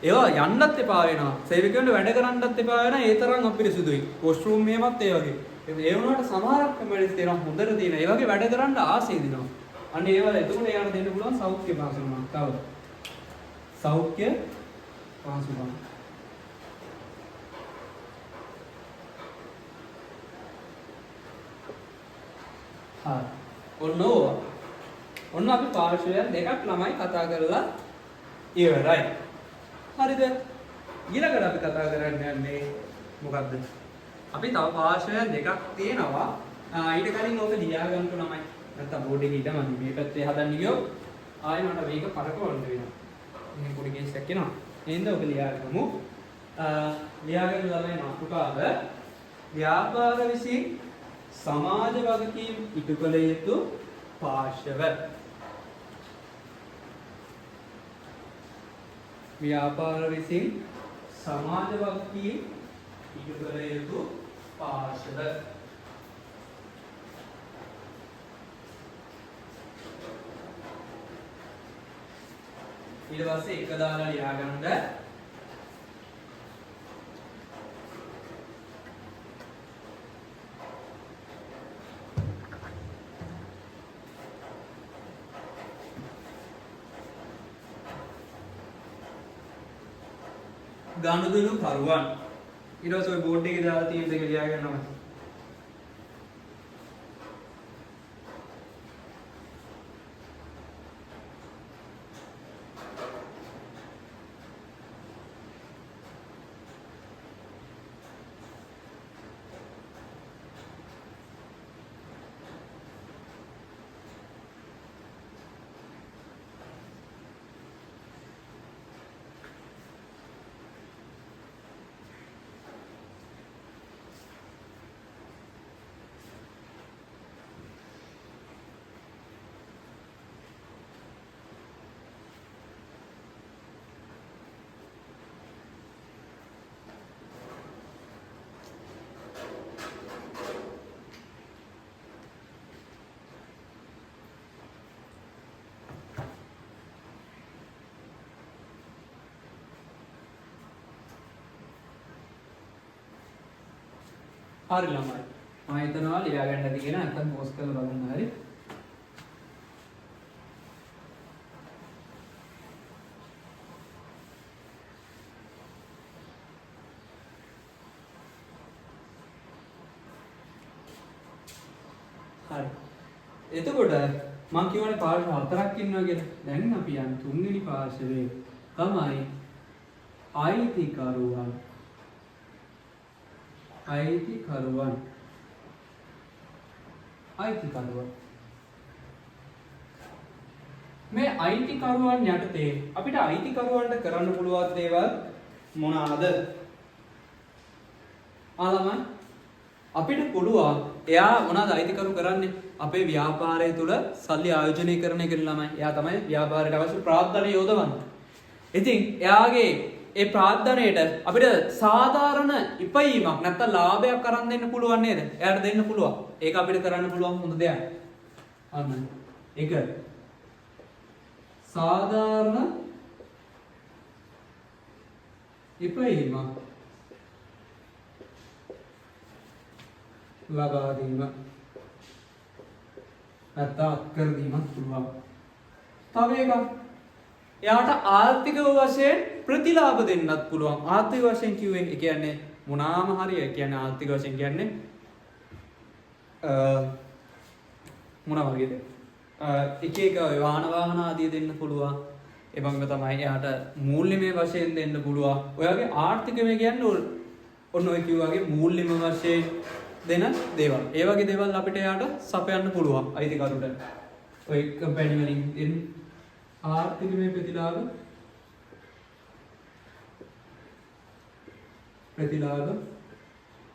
ඒවා යන්නත් එපා වෙනවා. සේවකයන්ට වැඩ කරන්නත් එපා වෙනවා. ඒ තරම් අපිරිසුදුයි. වොෂ්රූම් මේවත් ඒ වගේ. ඒ වුණාට සමහර කම්පැනිස් තියෙනවා හොඳට තියෙන. ඒ වගේ වැඩ කරන්න ආසෙ දිනවා. අන්න ඒවල එතකොට එයාට දෙන්න පුළුවන් සෞඛ්‍ය පහසුකම්. තව සෞඛ්‍ය පහසුකම්. ඔන්න අපි පාර්ශ්වයන් දෙකක් ළමයි කතා කරලා ඉවරයි. හරිද? ඊළඟට අපි කතා කරන්න යන්නේ මොකද්ද? අපි තව පාර්ශ්වයන් දෙකක් තියෙනවා. ඊට කලින් ඕක ලියා ගන්න ළමයි. නැත්තම් බෝඩ් එකේ ඉඳන් මේ පැත්තේ හදන්න ගියොත් ආයෙ මට මේක පරකවන්න වෙනවා. මේ පොඩි කේස් එකක් එනවා. එහෙනම් ඕක ලියා ගමු. ලියා ගන්න ළමයි මාතෘකාව ව්‍යාපාර විසින් සමාජ වගකීම් ඉටු කළ යුතු පාර්ශව. ව්‍යාපාර විසින් සමාජ වගකීම් ඉටු කළ යුතු පාර්ශව. ඊට පස්සේ එක දාලා ලියා ගන්න ගනුදෙනු කරුවන්. ඊට පස්සේ ඔය බෝඩ් එකේ දාලා තියෙන දෙක ලියා ගන්නවා. හරි ළමයි. මම හිතනවා ලියා ගන්න ඇති කියලා නැත්තම් පෝස්ට් කරලා බලන්න හරි. හරි. එතකොට මම කියවනේ පාර්ශ්ව හතරක් ඉන්නවා කියලා. දැන් අපි යන්නේ තුන්වෙනි පාර්ශ්වයේ තමයි අයිතිකරුවන්. අයිතිකරුවන් මේ අයිතිකරුවන් යටතේ අපිට අයිතිකරුවන්ට කරන්න පුළුවන් දේවල් මොනවාද? ආලම අපිට පුළුවන් එයා මොනවාද අයිතිකරු කරන්නේ? අපේ ව්‍යාපාරය තුල සල්ලි ආයෝජනය කරන එක ළමයි. එයා තමයි ව්‍යාපාරයට අවශ්‍ය ප්‍රාර්ථනා යොදවන්නේ. ඉතින් එයාගේ ඒ ප්‍රාර්ථනයට අපිට සාධාරණ ඉපයීමක් නැත්නම් ලාභයක් අරන් දෙන්න පුළුවන් නේද? එයාට දෙන්න පුළුවන්. ඒක අපිට කරන්න පුළුවන් හොඳ දෙයක්. අන්න. ඒක සාධාරණ ඉපයීමක් ලබා දීම. නැත්නම් අත්කර දීමක් පුළුවන්. තව එකක් එයාට ආර්ථික වශයෙන් ප්‍රතිලාභ දෙන්නත් පුළුවන්. ආර්ථික වශයෙන් කිව්වෙන් ඒ කියන්නේ මොනාම හරි ඒ කියන්නේ ආර්ථික වශයෙන් කියන්නේ මොනවා වගේද? එක එක වාහන ආදී දෙන්න පුළුවන්. ඒ වගේම තමයි එයාට මූල්‍යමය වශයෙන් දෙන්න පුළුවන්. ඔයගේ ආර්ථිකමය කියන්නේ ඔන්න ඔය කිව්වාගේ මූල්‍යමය වශයෙන් දෙන දේවල්. ඒ වගේ දේවල් අපිට එයාට සපයන්න පුළුවන් අයිතිකරුට. ඔය කම්පැනි වලින් දෙන ආර්ථිකමය ප්‍රතිලාභ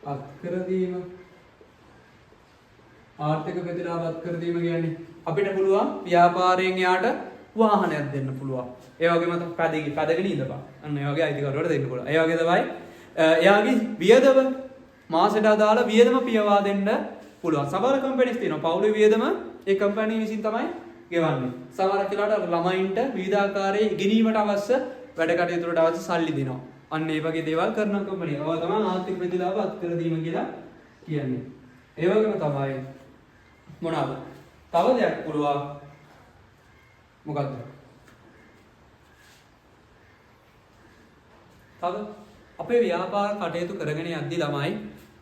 අත්කර දීම. ආර්ථික ප්‍රතිලාභ අත්කර දීම කියන්නේ අපිට පුළුවන් ව්‍යාපාරයෙන් යාට වාහනයක් දෙන්න පුළුවන්. ඒ වගේම තමයි පැදගෙන ඉඳපන්. අන්න ඒ වගේ අයිතිකරුවට දෙන්න පුළුවන්. ඒ වගේ තමයි එයාගේ වියදම මාසෙට අදාළ වියදම පියවා දෙන්න පුළුවන්. සමහර කම්පැනිස් තියෙනවා පවුලේ වියදම ඒ කම්පැනි විසින් තමයි ගෙවන්නේ. සමහර වෙලාවට ළමයින්ට විවිධාකාරයේ ඉගෙනීමට අවශ්‍ය වැඩ කටයුතු වලට අවශ්‍ය සල්ලි දෙනවා. අන්න ඒ වගේ දේවල් කරන කම්පැනි. ඒවා තමයි ආර්ථික ප්‍රතිලාභ අත්කර දීම කියලා කියන්නේ. ඒ වගේම තමයි මොනවාද? තව දෙයක් පුළුවන්. මොකද්ද? තව අපේ ව්‍යාපාර කටයුතු කරගෙන යද්දී ළමයි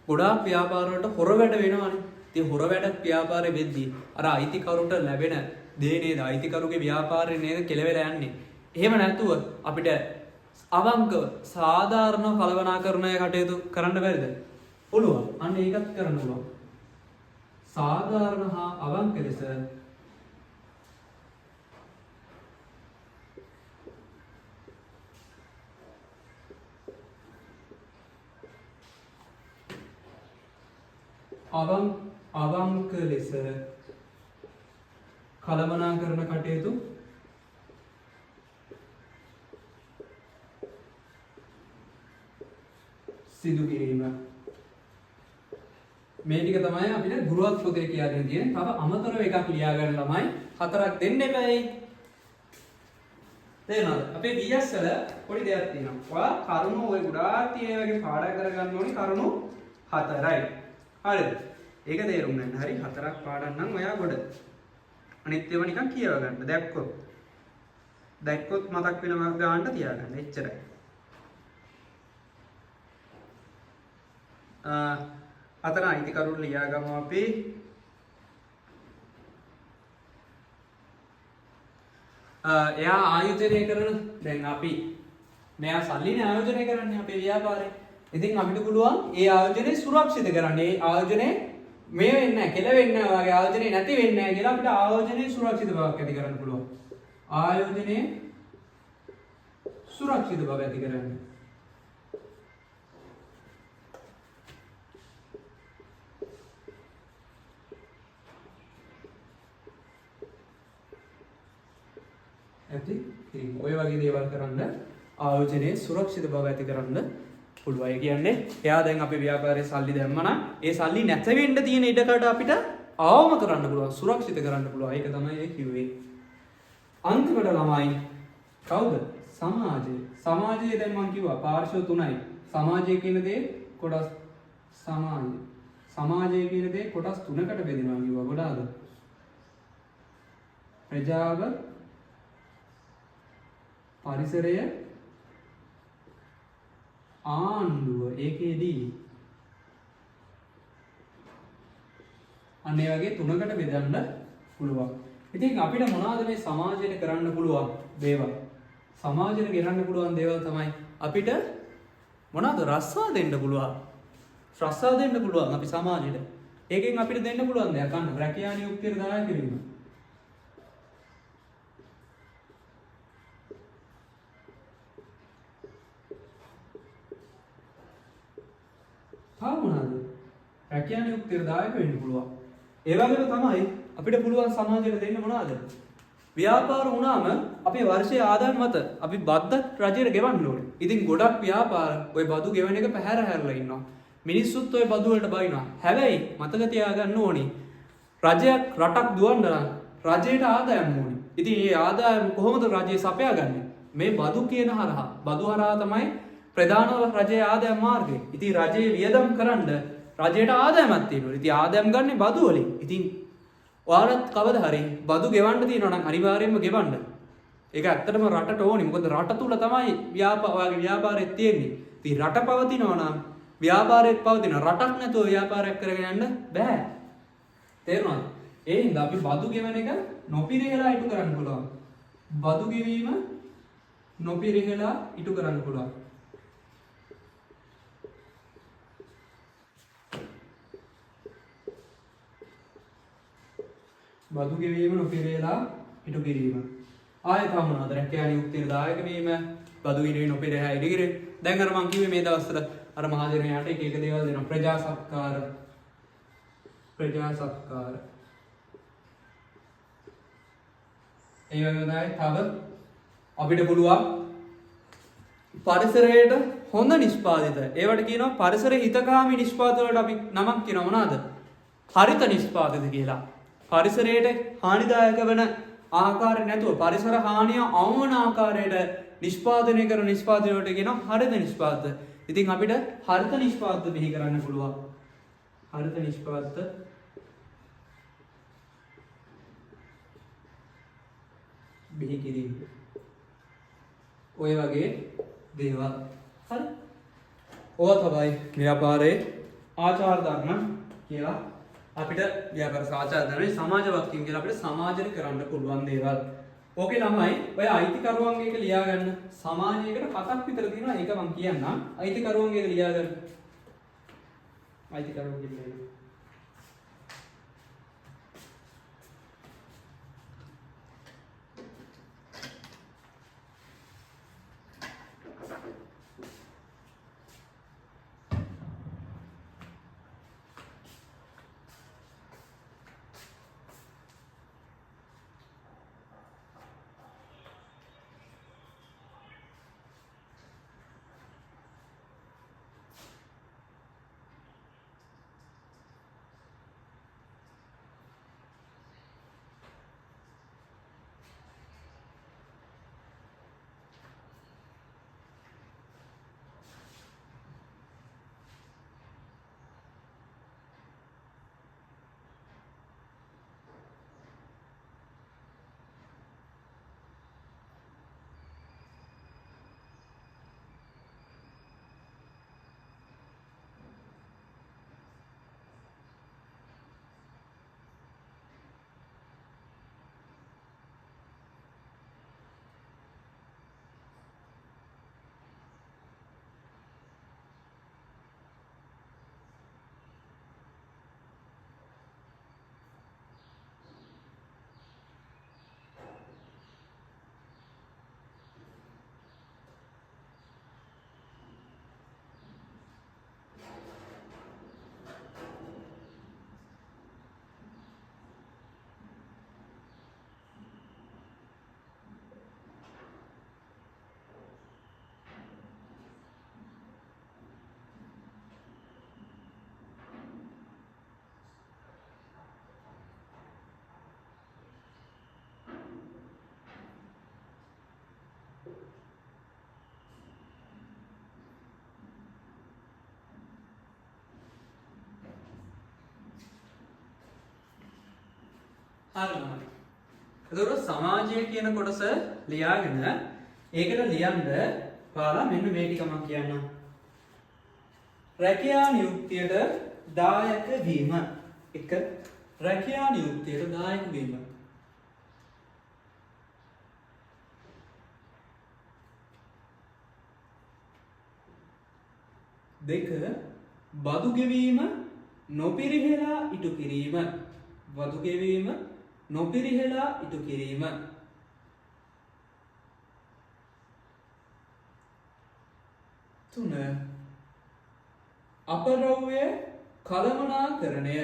ගොඩාක් ව්‍යාපාර වලට හොර වැඩ වෙනවනේ. ඉතින් හොර වැඩ ව්‍යාපාරෙ වෙද්දී අර අයිතිකරුන්ට ලැබෙන දේ නේද? අයිතිකරුගේ ව්‍යාපාරේ නේද කෙලවෙලා යන්නේ. එහෙම නැතුව අපිට අවංකව සාධාරණ කළමනාකරණය කටයුතු කරන්න බැරිද? පුළුවන්. අන්න ඒකත් කරන්න පුළුවන්. සාධාරණ හා අවංක ලෙස අවංක ලෙස කළමනාකරණ කටයුතු සිදු කිරීම. මේ ටික තමයි අපිට ගුරුවත් පොතේ කියලා දෙන තියෙන. තව අමතරව එකක් ලියා ගන්න ළමයි හතරක් දෙන්න එපායි. තේරෙනවද? අපේ BS වල පොඩි දෙයක් තියෙනවා. ඔයා කරුණු ඔය ගොඩාක් තියෙන වගේ පාඩම් කරගන්න ඕනේ කරුණු හතරයි. හරිද? ඒක තේරුම් ගන්න. හරි හතරක් පාඩම් නම් ඔයා ගොඩ. අනිත් ඒවා නිකන් කියව ගන්න. දැක්කොත් මතක් වෙනවා ගන්න තියාගන්න. එච්චරයි. අතන අයිතිකරුන් ලියා ගමු අපි. එයා ආයෝජනය කරන දැන් අපි මෙයා සල්ලිනේ ආයෝජනය කරන්නේ අපේ ව්‍යාපාරේ. ඉතින් අපිට පුළුවන් ඒ ආයෝජනය සුරක්ෂිත කරන්න. ඒ ආයෝජනය මේ වෙන්නේ නැහැ, කෙල වෙන්නේ නැහැ, වගේ ආයෝජනය නැති වෙන්නේ නැහැ කියලා අපිට ආයෝජනයේ සුරක්ෂිත බවක් ඇති කරන්න පුළුවන්. ආයෝජනයේ සුරක්ෂිත බව ඇති කරන්න. ඇති ඔය වගේ දේවල් කරන්න ආයෝජනයේ සුරක්ෂිත බව ඇති කරන්න පුළුවන්. ඒ කියන්නේ එයා දැන් අපේ ව්‍යාපාරයේ සල්ලි දැම්මනම් ඒ සල්ලි නැත වෙන්න තියෙන ඉඩකට අපිට ආවම කරන්න පුළුවන්, සුරක්ෂිත කරන්න පුළුවන්. ඒක තමයි ඒ කිව්වේ. අන්තිමට ළමයි කවුද? සමාජය. සමාජය දැන් මම කිව්වා පාර්ශ්ව තුනයි. සමාජය කියන දේ කොටස් සමාජය. සමාජය කියන දේ කොටස් තුනකට බෙදෙනවා කිව්වා. ගොඩාද? ප්‍රජාව, පරිසරය, ආණ්ඩුව. ඒකේදී අන්න ඒ වගේ තුනකට බෙදන්න පුළුවන්. ඉතින් අපිට මොනවද මේ සමාජයට කරන්න පුළුවන් දේවල්? සමාජයට ගෙනන්න පුළුවන් දේවල් තමයි අපිට මොනවද රස්සා දෙන්න පුළුවන්. රස්සා දෙන්න පුළුවන් අපි සමාජයට. ඒකෙන් අපිට දෙන්න පුළුවන් දෙයක් අන්න රැකියා නියුක්තියට දායක වීම. මොනවාද? රැකියා නියුක්තියට දායක වෙන්න පුළුවන්. ඒ වගේම තමයි අපිට පුළුවන් සමාජයට දෙන්න මොනවාද? ව්‍යාපාර වුණාම අපේ වර්ෂයේ ආදායම මත අපි බද්දක් රජයට ගෙවන්න ඕනේ. ඉතින් ගොඩක් ව්‍යාපාර ওই බදු ගෙවන එක පැහැර හැරලා ඉන්නවා. මිනිස්සුත් ওই බදු වලට බයිනවා. හැබැයි මතක තියාගන්න ඕනේ රජයක් රටක් දුවන්න නම් රජයට ආදායම් ඕනේ. ඉතින් මේ ආදායම කොහොමද රජය සපයාගන්නේ? මේ බදු කියන හරහා. බදු හරහා තමයි ප්‍රධාන රජයේ ආදායම් මාර්ගය. ඉතින් රජයේ වියදම් කරන්න රජයට ආදායමක් තියෙනවා. ඉතින් ආදායම් ගන්න බදු වලින්. ඉතින් ඔයාලත් කවදා හරි බදු ගෙවන්න තියෙනවා නම් අනිවාර්යයෙන්ම ගෙවන්න. ඒක ඇත්තටම රටට ඕනේ. මොකද රට තුල තමයි ව්‍යාපාරයේ ව්‍යාපාරෙත් තියෙන්නේ. ඉතින් රට පවතිනවා නම් ව්‍යාපාරෙත් පවතිනවා. රටක් නැතුව ව්‍යාපාරයක් කරගෙන යන්න බෑ. තේරුණාද? ඒ හින්දා අපි බදු ගෙවන එක නොපිරිහෙලා ඉටු කරන්න පුළුවන්. බදු ගෙවීම නොපිරිහෙලා ඉටු කරන්න පුළුවන්. බදු ගෙවීම නොපිරිහෙලා ඉටු කිරීම. ආයෙත් මොනවද? රැකියා නියුක්තියට දායක වීම, බදු ඉරේ නොපිරිහෙලා ඉටු කිරීම. දැන් අර මං කිව්වේ මේ දවස්වල අර මහජනයාට එක එක දේවල් දෙනවා. ප්‍රජා සත්කාර. ඒ වගේම තමයි තව අපිට පුළුවන් පරිසරයට හොඳ නිෂ්පාදිත. ඒවට කියනවා පරිසර හිතකාමී නිෂ්පාදිත වලට අපි නමක් කියනවා මොනවාද? හරිත නිෂ්පාදිත කියලා. පරිසරයට හානිදායක වන ආකාරය නැතුව පරිසර හානිය අවමන ආකාරයට නිෂ්පාදනය කරන නිෂ්පාදනය වලට කියනවා හරිත නිෂ්පාද. ඉතින් අපිට හරිත නිෂ්පාද බිහි කරන්න පුළුවන්. හරිත නිෂ්පාද බිහි කිරීම. ඔය වගේ දේවල්. හරි. ඕවා තමයි ව්‍යාපාරයේ ආචාර ධර්ම කියලා අපිට ව්‍යාපාර ආචාර ධර්මයේ සමාජ වක්තිය කියලා අපිට සමාජයට කරන්න පුළුවන් දේවල්. ඕකේ ළමයි ඔය අයිතිකරුවන්ගේ එක ලියා ගන්න. සමාජයකට 7ක් විතර තියෙනවා. ඒක මම කියන්නම්. අයිතිකරුවන්ගේ එක ලියා ගන්න. අයිතිකරුවන්ගේ ලියා. හරිනම් එතකොට සමාජය කියන කොටස ලියාගෙන ඒකට ලියන්න පාලා මෙන්න මේ ටික මම කියන්නම්. රැකියා නියුක්තියට දායක වීම. 1. රැකියා නියුක්තියට දායක වීම. 2. බදු ගෙවීම නොපිරිහෙලා ඉටු කිරීම. බදු ගෙවීම නොපිරිහෙලා ඉටු කිරීම. 3. අපද්‍රව්‍ය කළමනාකරණය.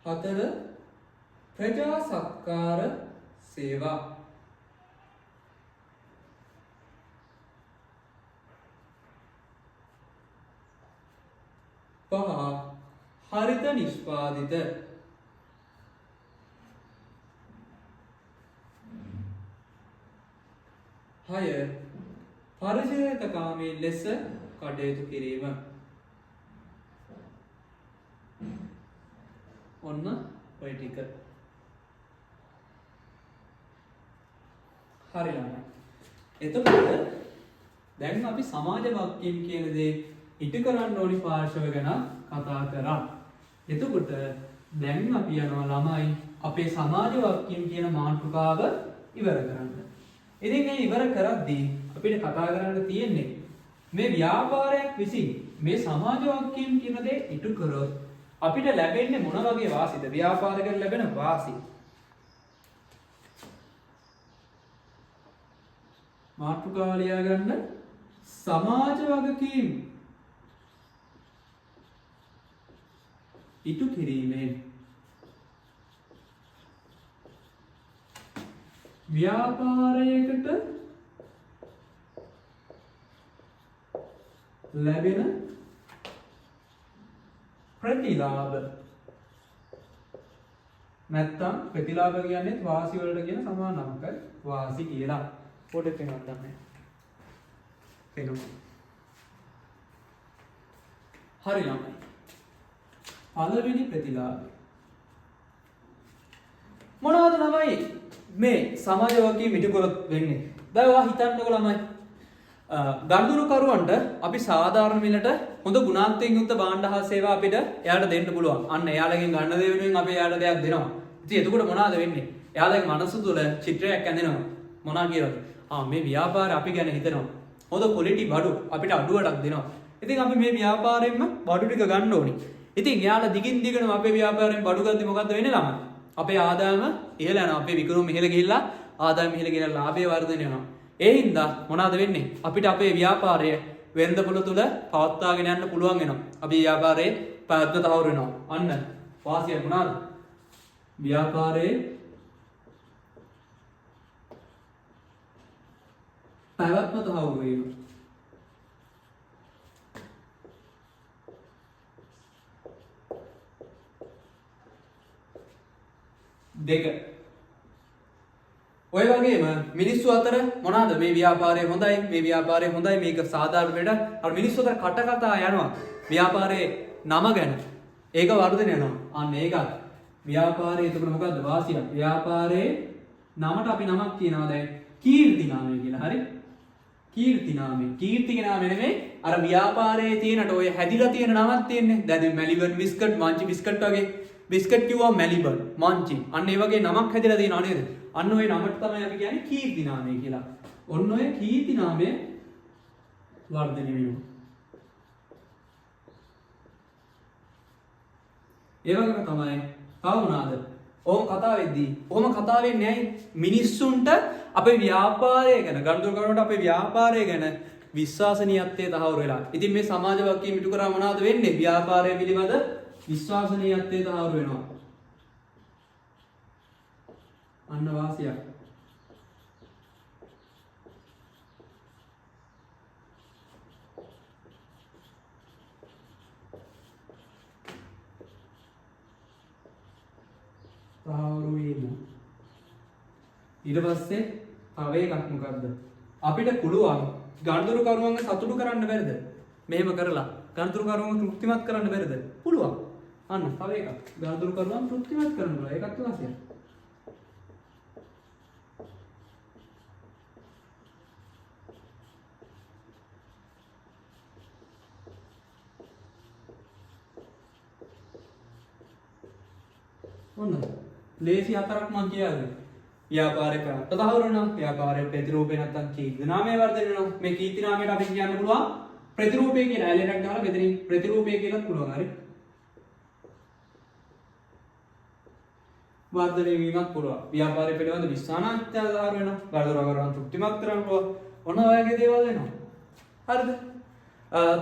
4. ප්‍රජා සත්කාර සේවා. 5. හරිත නිෂ්පාදිත. 6. පරිසරහිතකාමී ලෙස කටයුතු කිරීම. ඔන්න ඔය ටික. හරි ළමයි. එතකොට දැන් අපි සමාජ වාක්‍යම් කියන දේ ඉටු කරන්න ඕනි පාර්ශව ගැන කතා කරා. එතකොට දැන් අපි යනවා ළමයි අපේ සමාජ වාක්‍යම් කියන මාතෘකාව ඉවර කරන්න. ඉතින් මේ ඉවර කරද්දී අපිට කතා කරන්න තියෙන්නේ මේ ව්‍යාපාරයක් විසින් මේ සමාජ වාක්‍යම් කියන දේ ඉටු කරොත් අපිට ලැබෙන්නේ මොන වගේ වාසියද? ව්‍යාපාරයකට ලැබෙන වාසි. මාතෘකාව ලියා ගන්න. සමාජ වගකීම් ඉටු කිරීමෙන් ව්‍යාපාරයකට ලැබෙන ප්‍රතිලාභ නැත්තම් ප්‍රතිලාභ කියන්නේ වාසි වලට කියන සමාන නමක වාසි කියලා පොඩ්ඩක් වෙනවත් ගන්න. පේනවා. හරි ළමයි. පළවෙනි ප්‍රතිලාභය මොනවද ළමයි මේ සමාජ වර්ගයේ මිටකොලොත් වෙන්නේ? දැන් ඔයා හිතන්නකො ළමයි. ගනුදෙනුකරුවන්ට අපි සාධාරණ මිලට හොඳ ගුණාත්මකයෙන් යුක්ත භාණ්ඩ හා සේවා අපිට එයාට දෙන්න පුළුවන්. අන්න එයාලගෙන් ගන්න දේ වෙනුවෙන් අපි එයාට දෙයක් දෙනවා. ඉතින් එතකොට මොනවද වෙන්නේ? එයාලගේ මනස තුළ චිත්‍රයක් ඇඳෙනවා. මොනවා කියලාද? මේ ව්‍යාපාරය අපි ගැන හිතනවා. හොඳ ක්වොලිටි බඩු අපිට අඩුවටක් දෙනවා. ඉතින් අපි මේ ව්‍යාපාරයෙන්ම බඩු ටික ගන්න ඕනි. ඉතින් එයාලා දිගින් දිගටම අපේ ව්‍යාපාරයෙන් බඩු ගද්දි මොකද්ද වෙන්නේ ළමයි? අපේ ආදායම ඉහළ යනවා. අපේ විකුණුම ඉහළ ගිහිල්ලා ආදායම ඉහළ ගිහිල්ලා ලාභය වර්ධනය වෙනවා. ඒ හින්දා මොනවද වෙන්නේ? අපිට අපේ ව්‍යාපාරය වෙළඳපොළ තුල පවත්වාගෙන යන්න පුළුවන් වෙනවා. අපි ව්‍යාපාරයේ පැවැත්ම තහවුරු වෙනවා. අන්න වාසිය මොනවාද? ව්‍යාපාරයේ පැවැත්ම තහවුරු වීම. දෙක. ඔය වගේම මිනිස්සු අතර මොනවාද මේ ව්‍යාපාරය හොඳයි මේ ව්‍යාපාරය හොඳයි මේක සාධාරණ වෙන්න අර මිනිස්සු අතර කට කතා යනවා ව්‍යාපාරයේ නම ගැන. ඒක වර්ධනය වෙනවා. අන්න ඒකත් ව්‍යාපාරයේ එතකොට මොකද්ද වාසිය? ව්‍යාපාරයේ නමට අපි නමක් කියනවා දැන් කීර්ති නාමය කියලා. හරි? කීර්ති නාමය. කීර්තිගේ නාමය නෙමෙයි අර ව්‍යාපාරයේ තියෙනට ඔය හැදිලා තියෙන නමක් තියෙන්නේ. දැන් මෙලිබන් බිස්කට් මාංචි බිස්කට් වගේ බිස්කට් කිව්වා මෙලිබන් මාංචි. අන්න ඒ වගේ නමක් හැදිලා තියෙනවා නේද? අන්න ඔය නමට තමයි අපි කියන්නේ කීර්ති නාමය කියලා. ඔන්න ඔය කීර්ති නාමය වර්ධනය වෙනවා. ඒ වගේම තමයි තව මොනවාද? ඕම කතා වෙද්දී ඕම කතා වෙන්නේ ඇයි? මිනිස්සුන්ට අපේ ව්‍යාපාරය ගැන ගනුදෙනුකරුවන්ට අපේ ව්‍යාපාරය ගැන විශ්වාසනීයත්වයේ තහවුරු වෙලා. ඉතින් මේ සමාජ වාක්‍යය මිටු කරා මොනවද වෙන්නේ? ව්‍යාපාරය පිළිබඳ විශ්වාසනීයත්වයේ තහවුරු වෙනවා. අන්න වාසියක්. තහවුරු වීම. ඊට පස්සේ තව එකක් මොකද්ද? අපිට පුළුවන් ගනුදෙනුකරුවන්ව සතුටු කරන්න බැරිද? මෙහෙම කරලා ගනුදෙනුකරුවන්ව තෘප්තිමත් කරන්න බැරිද? පුළුවන්. අන්න තව එකක්. ගනුදෙනුකරුවන් තෘප්තිමත් කරන්න පුළුවන්. ඒකත් වාසියක්. ඔන්න ලේසි හතරක් මම කියාවේ. ව්‍යාපාරේ පැවැත්ම තහවුරු වෙනවා. ව්‍යාපාරයේ ප්‍රතිරූපේ නැත්තම් කීර්ති නාමය වර්ධනය වෙනවා. මේ කීර්ති නාමයට අපි කියන්න පුළුවන් ප්‍රතිරූපේ කියලා ඇලෙරක් ගහලා මෙතනින් ප්‍රතිරූපේ කියලාත් පුළුවන්. හරි. වර්ධනය වීමක් පුළුවන්. ව්‍යාපාරයේ පිළිබඳ විශ්වාසනාත්මක තහවුරු වෙනවා. ගනුදෙනුකරුවන් තෘප්තිමත් කරන්න පුළුවන්. ඔන්න ඔය වගේ දේවල් වෙනවා. හරිද?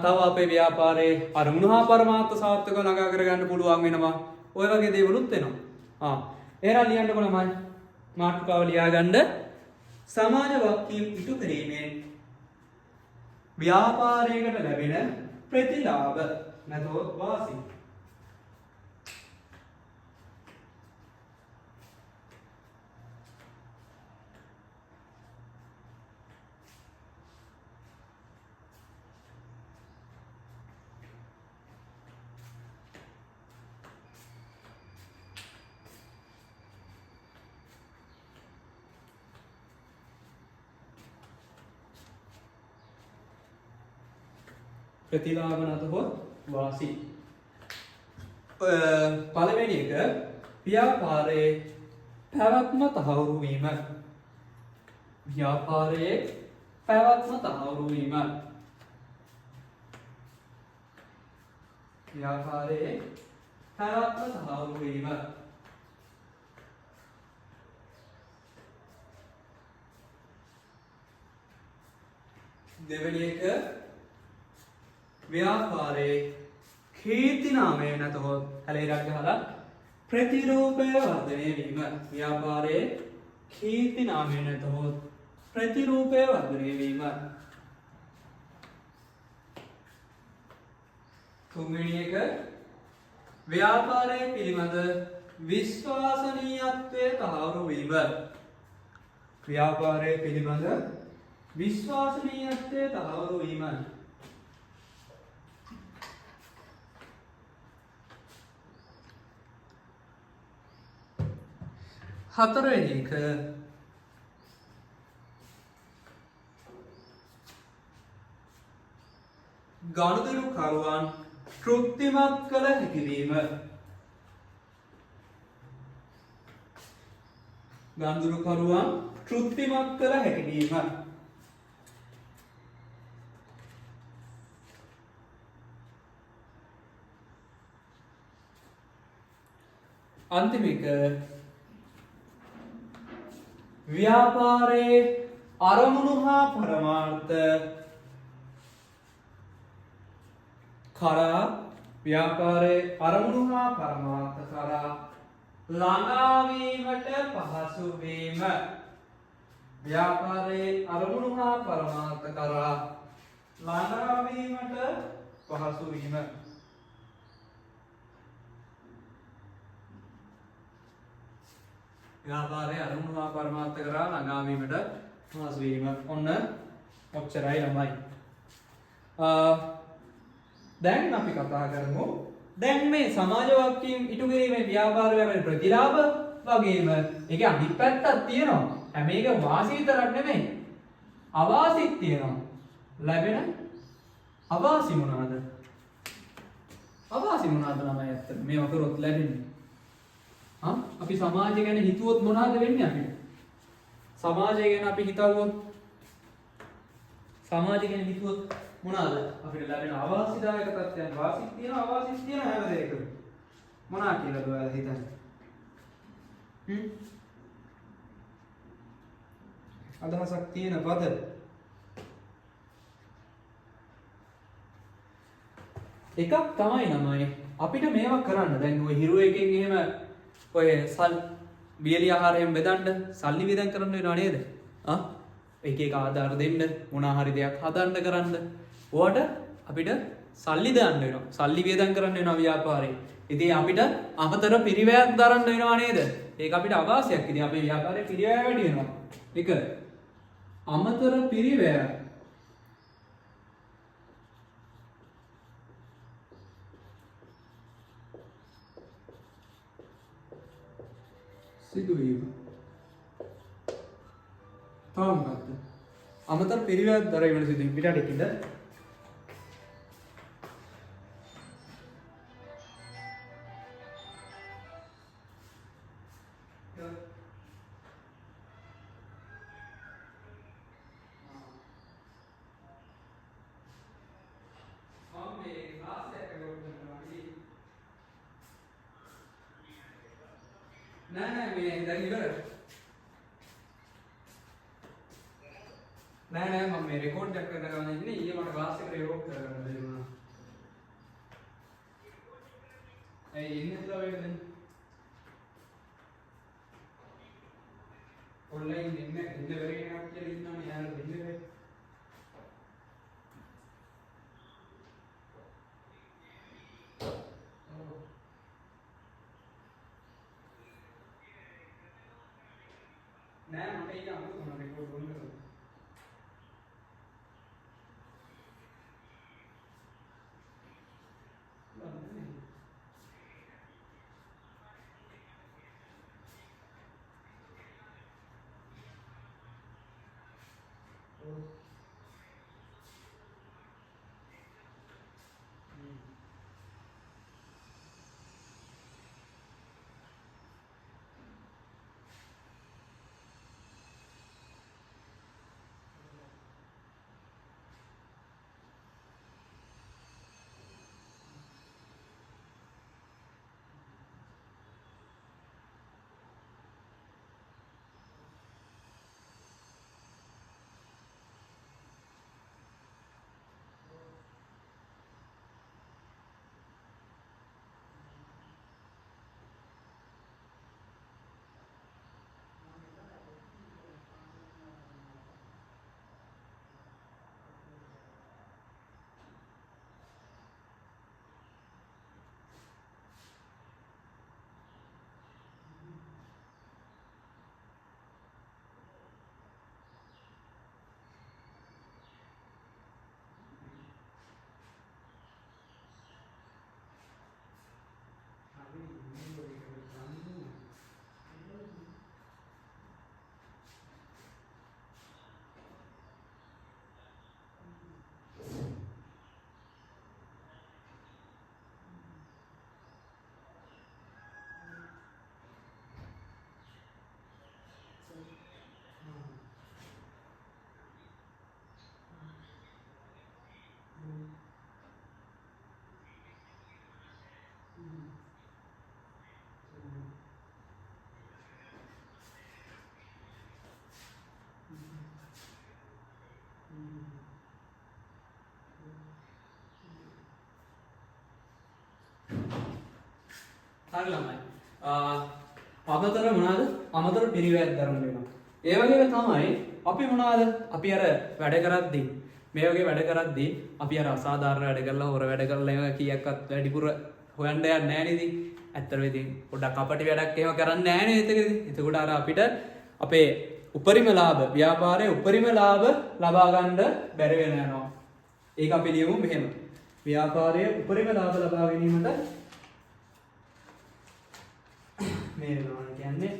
තව අපේ ව්‍යාපාරයේ අරමුණු හා පරමාර්ථ සාර්ථකව ළඟා කරගන්න පුළුවන් වෙනවා. ඔය වගේ දේවලුත් වෙනවා. එහෙනම් ලියන්නකො ළමයි. මාතෘකාව ලියාගන්න. සමාජ වාක්‍යය ඉටු කිරීමෙන් ව්‍යාපාරයකට ලැබෙන ප්‍රතිලාභ නැතොත් වාසි. ප්‍රතිලාභ නැතහොත් වාසි. පළවෙනි එක ව්‍යාපාරයේ පැවැත්ම තහවුරු වීම. ව්‍යාපාරයේ පැවැත්ම තහවුරු වීම. ව්‍යාපාරයේ පැවැත්ම තහවුරු වීම. දෙවෙනි එක ව්‍යාපාරයේ කීර්ති නාමය නැතහොත් හැලේරක් ගහලා ප්‍රතිරූපය වර්ධනය වීම. ව්‍යාපාරයේ කීර්ති නාමය නැතහොත් ප්‍රතිරූපය වර්ධනය වීම. තුන්වෙනි එක ව්‍යාපාරයේ පිළිබඳ විශ්වාසනීයත්වය තහවුරු වීම. ව්‍යාපාරයේ පිළිබඳ විශ්වාසනීයත්වය තහවුරු වීම. හතරවෙනි එක ගනුදෙනුකරුවන් තෘප්තිමත් කළ හැකි වීම. ගනුදෙනුකරුවන් තෘප්තිමත් කළ හැකි වීම. අන්තිම එක ව්‍යාපාරයේ අරමුණු හා පරමාර්ථ කරා ව්‍යාපාරයේ අරමුණු හා පරමාර්ථ කරා ළඟාවීමට පහසු වීම. ව්‍යාපාරයේ අරමුණු හා පරමාර්ථ කරා ළඟාවීමට පහසු වීම. ව්‍යාපාරයේ අරමුණු හා පරමාර්ථ කරා ළඟාවීමට පහසු වීම. ඔන්න ඔච්චරයි ළමයි. දැන් අපි කතා කරමු දැන් මේ සමාජ වාක්‍යයෙන් ඉටු කිරීමේ ව්‍යාපාර වලින් ප්‍රතිලාභ වගේම ඒකේ අනිත් පැත්තක් තියෙනවා. හැම එක වාසි විතරක් නෙමෙයි. අවාසිත් තියෙනවා. ලැබෙන අවාසි මොනවාද? අවාසි මොනවාද ළමයි ඇත්තට මේවා කරොත් ලැබෙන්නේ? අපි සමාජය ගැන හිතුවොත් මොනවද වෙන්නේ අපිට? සමාජය ගැන අපි හිතුවොත් සමාජය ගැන හිතුවොත් මොනවාද අපිට ලැබෙන අවාසිදායක තත්ත්වයන්? වාසිත් තියෙනවා අවාසිත් තියෙනවා හැම දෙයකම. මොනවා කියලාද ඔයාලා හිතන්නේ? අදහසක් තියෙන පද එකක් තමයි ළමයි අපිට මේවා කරන්න. දැන් ඔය හිරු එකෙන් එහෙම ඔය බියලි ආහාරයෙන් බෙදන්න සල්ලි වියදම් කරන්න වෙනව නේද? එක එක ආධාර දෙන්න මොනවා හරි දෙයක් හදන්න කරන්න. ඔයාට අපිට සල්ලි දාන්න වෙනවා. සල්ලි වියදම් කරන්න වෙනවා ව්‍යාපාරේ. ඉතින් අපිට අමතර පිරිවැයක් දරන්න වෙනවා නේද? ඒක අපිට අවාසියක්. ඉතින් අපේ ව්‍යාපාරේ පිරිවැය වැඩි වෙනවා. ඒක අමතර පිරිවැය සිදුවීම. තව මොකක්ද? අමතර පිරිවැයක් දරන සිදුවීම පිටට එක්කද? නෑ දැන් ඉවරයි. නෑ මම මේ රෙකෝඩ් එකක් කරගෙන ඉන්නේ. ඊයේ මට ක්ලාස් එකට රෙකෝඩ් කරගන්න බැරි වුණා. ඒ ඉන්නේ කියලා වෙන්නේ. ඔන්ලයින් ඉන්න බැරි කෙනෙක් කියලා ඉන්නවනේ යාළුවෝ ඉන්නේ බැරි. නෑ මට ඒක අමුතු මොන රෙකෝඩ් ඕන කරලා. හරි ළමයි. අමතර මොනවාද? අමතර පිරිවැයක් දරන්න වෙනවා. ඒ වගේම තමයි අපි මොනවාද? අපි අර වැඩ කරද්දී මේ වගේ වැඩ කරද්දී අපි අර අසාධාරණ වැඩ කරලා හොර වැඩ කරලා ඒවා කීයක්වත් වැඩිපුර හොයන්න යන්නේ නැහැ නේද? ඇත්තටම ඉතින් පොඩ්ඩක් අපටි වැඩක් එහෙම කරන්නේ නැහැ නේද එතකදී. එතකොට අර අපිට අපේ උපරිම ලාභ ව්‍යාපාරයේ උපරිම ලාභ ලබා ගන්න බැරි වෙන යනවා. ඒක අපි ලියමු මෙහෙම. ව්‍යාපාරයේ උපරිම ලාභ ලබා ගැනීමට මේ වෙනවා කියන්නේ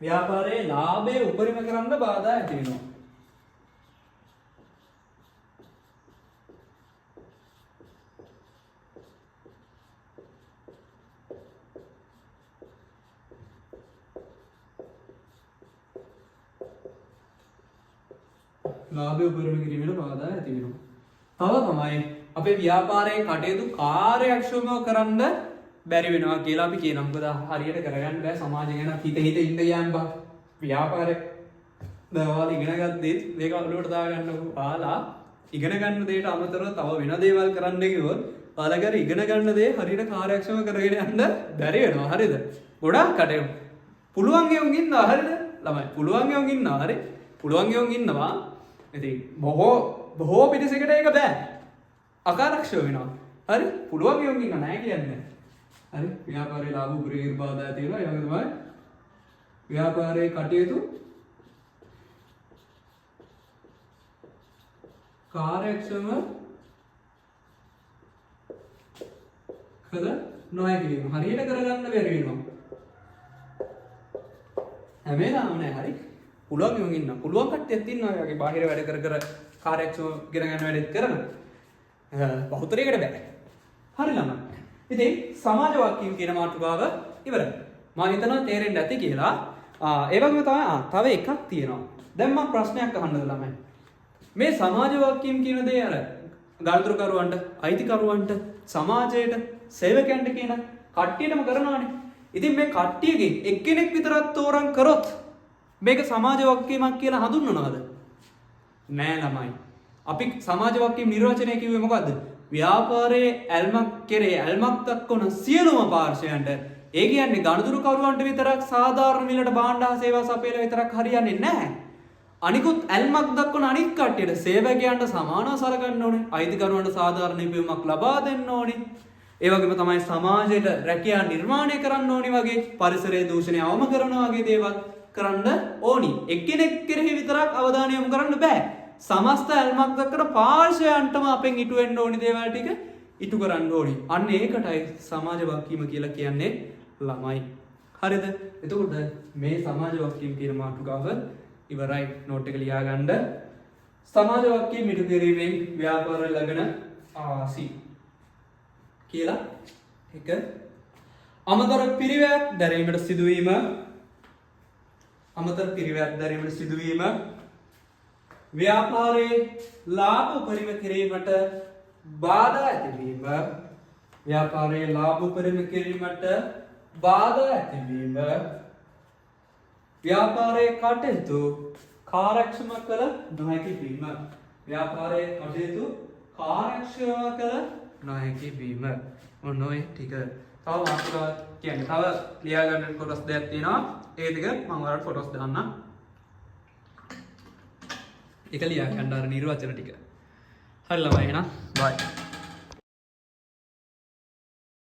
ව්‍යාපාරයේ ලාභය උපරිම කරන්න බාධා ඇති වෙනවා. ලාභය උපරිම කිරීමට බාධා ඇති වෙනවා. තව තමයි අපේ ව්‍යාපාරයේ කටයුතු කාර්යක්ෂමව කරන්න බැරි වෙනවා කියලා අපි කියනවා. මොකද හරියට කරගන්න බෑ සමාජය ගැන හිත ඉන්න ගියාම බා ව්‍යාපාරේ දවල් ඉගෙන ගත්තේ මේක අලුවට දාගන්නකො. ඔයාලා ඉගෙන ගන්න දෙයට අමතරව තව වෙන දේවල් කරන්න කිව්වොත් ඔයාලගේ ඉගෙන ගන්න දේ හරියට කාර්යක්ෂමව කරගෙන යන්න බැරි වෙනවා. හරිද? ගොඩාක් කටයුතු පුළුවන් යෝන් ඉන්නවා. හරිද? ළමයි පුළුවන් යෝන් ඉන්නවා. හරි? පුළුවන් යෝන් ඉන්නවා. ඉතින් බොහෝ පිටසකට ඒක බෑ. අකාර්යක්ෂම වෙනවා. හරි? පුළුවන් යෝන් ඉන්න නැහැ කියන්නේ. හරි? ව්‍යාපාරයේ ලාභ උපරිම බාධා ඇති වෙනවා. ඒ වගේ තමයි ව්‍යාපාරයේ කටයුතු කාර්යක්ෂම කළ නොහැකි වීම. හරියට කරගන්න බැරි වෙනවා. හැමදාම නෑ. හරි? පුළුවන් යෝන් ඉන්න. පුළුවන් කට්ටියක් ඉන්නවා වගේ බාහිර වැඩ කර කාර්යක්ෂම ගෙන ගන්න වැඩත් කරන. බහුතරයකට බෑ. හරි ළමයි. ඉතින් සමාජ වාක්‍යම් කියන මාතෘකාව ඉවරයි. මම හිතනවා තේරෙන්න ඇති කියලා. ඒ වගේම තමයි තව එකක් තියෙනවා. දැන් මම ප්‍රශ්නයක් අහන්නද ළමයි. මේ සමාජ වාක්‍යම් කියන දේ අර ගල්තුරුකරුවන්ට, අයිතිකරුවන්ට, සමාජයට, සේවකයන්ට කියන කට්ටියටම කරනවානේ. ඉතින් මේ කට්ටියගෙන් එක්කෙනෙක් විතරක් තෝරන් කරොත් මේක සමාජ වාක්‍යමක් කියලා හඳුන්වනවද? නෑ ළමයි. අපි සමාජ වාක්‍යම් නිර්වචනය කිව්වේ මොකද්ද? ව්‍යාපාරයේ ඇල්මක් කෙරේ ඇල්මක් දක්වන සියලුම පාර්ශ්වයන්ට. ඒ කියන්නේ ගනුදෙනු කරුවන්ට විතරක් සාධාරණ මිලට භාණ්ඩ හා සේවා සපයලා විතරක් හරියන්නේ නැහැ. අනිකුත් ඇල්මක් දක්වන අනික් කට්ටියට සේවකයන්ට සමානව සලකන්න ඕනේ. අයිතිකරුවන්ට සාධාරණ නිපැයුමක් ලබා දෙන්න ඕනේ. ඒ වගේම තමයි සමාජයට රැකියා නිර්මාණය කරන්න ඕනේ වගේ පරිසරයේ දූෂණය අවම කරනවා වගේ දේවල් කරන්න ඕනි. එක්කෙනෙක් කෙරෙහි විතරක් අවධානය යොමු කරන්න බෑ. සමස්ත ඇල්මක් දක්වන පාර්ශ්වයන්ටම අපෙන් ඉටු වෙන්න ඕනි දේවල් ටික ඉටු කරන්න ඕනි. අන්න ඒකටයි සමාජ වාක්‍යම කියලා කියන්නේ ළමයි. හරිද? එතකොට මේ සමාජ වාක්‍යම කියන මාතෘකාව ඉවරයි. නෝට් එක ලියා ගන්න. සමාජ වාක්‍යම ඉටු කිරීමෙන් ව්‍යාපාර ලැබෙන ආසි කියලා එක අමතර පිරිවැයක් දැරීමට සිදුවීම ව්‍යාපාරයේ ලාභ උපරිම කිරීමට බාධා ඇතිවීම ව්‍යාපාරයේ කටයුතු කාර්යක්ෂම කළ නොහැකි වීම. ඔන්න ඔය ටික. තව මාතෘකා කියන්නේ තව ලියා ගන්න කොටස් දෙකක් තියෙනවා. ඒ ටික මම ඔයාලට ෆොටෝස් දාන්නම්. ඒක ලියා ගන්න අර නිර්වචන ටික. හරි ළමයි එහෙනම් බයි.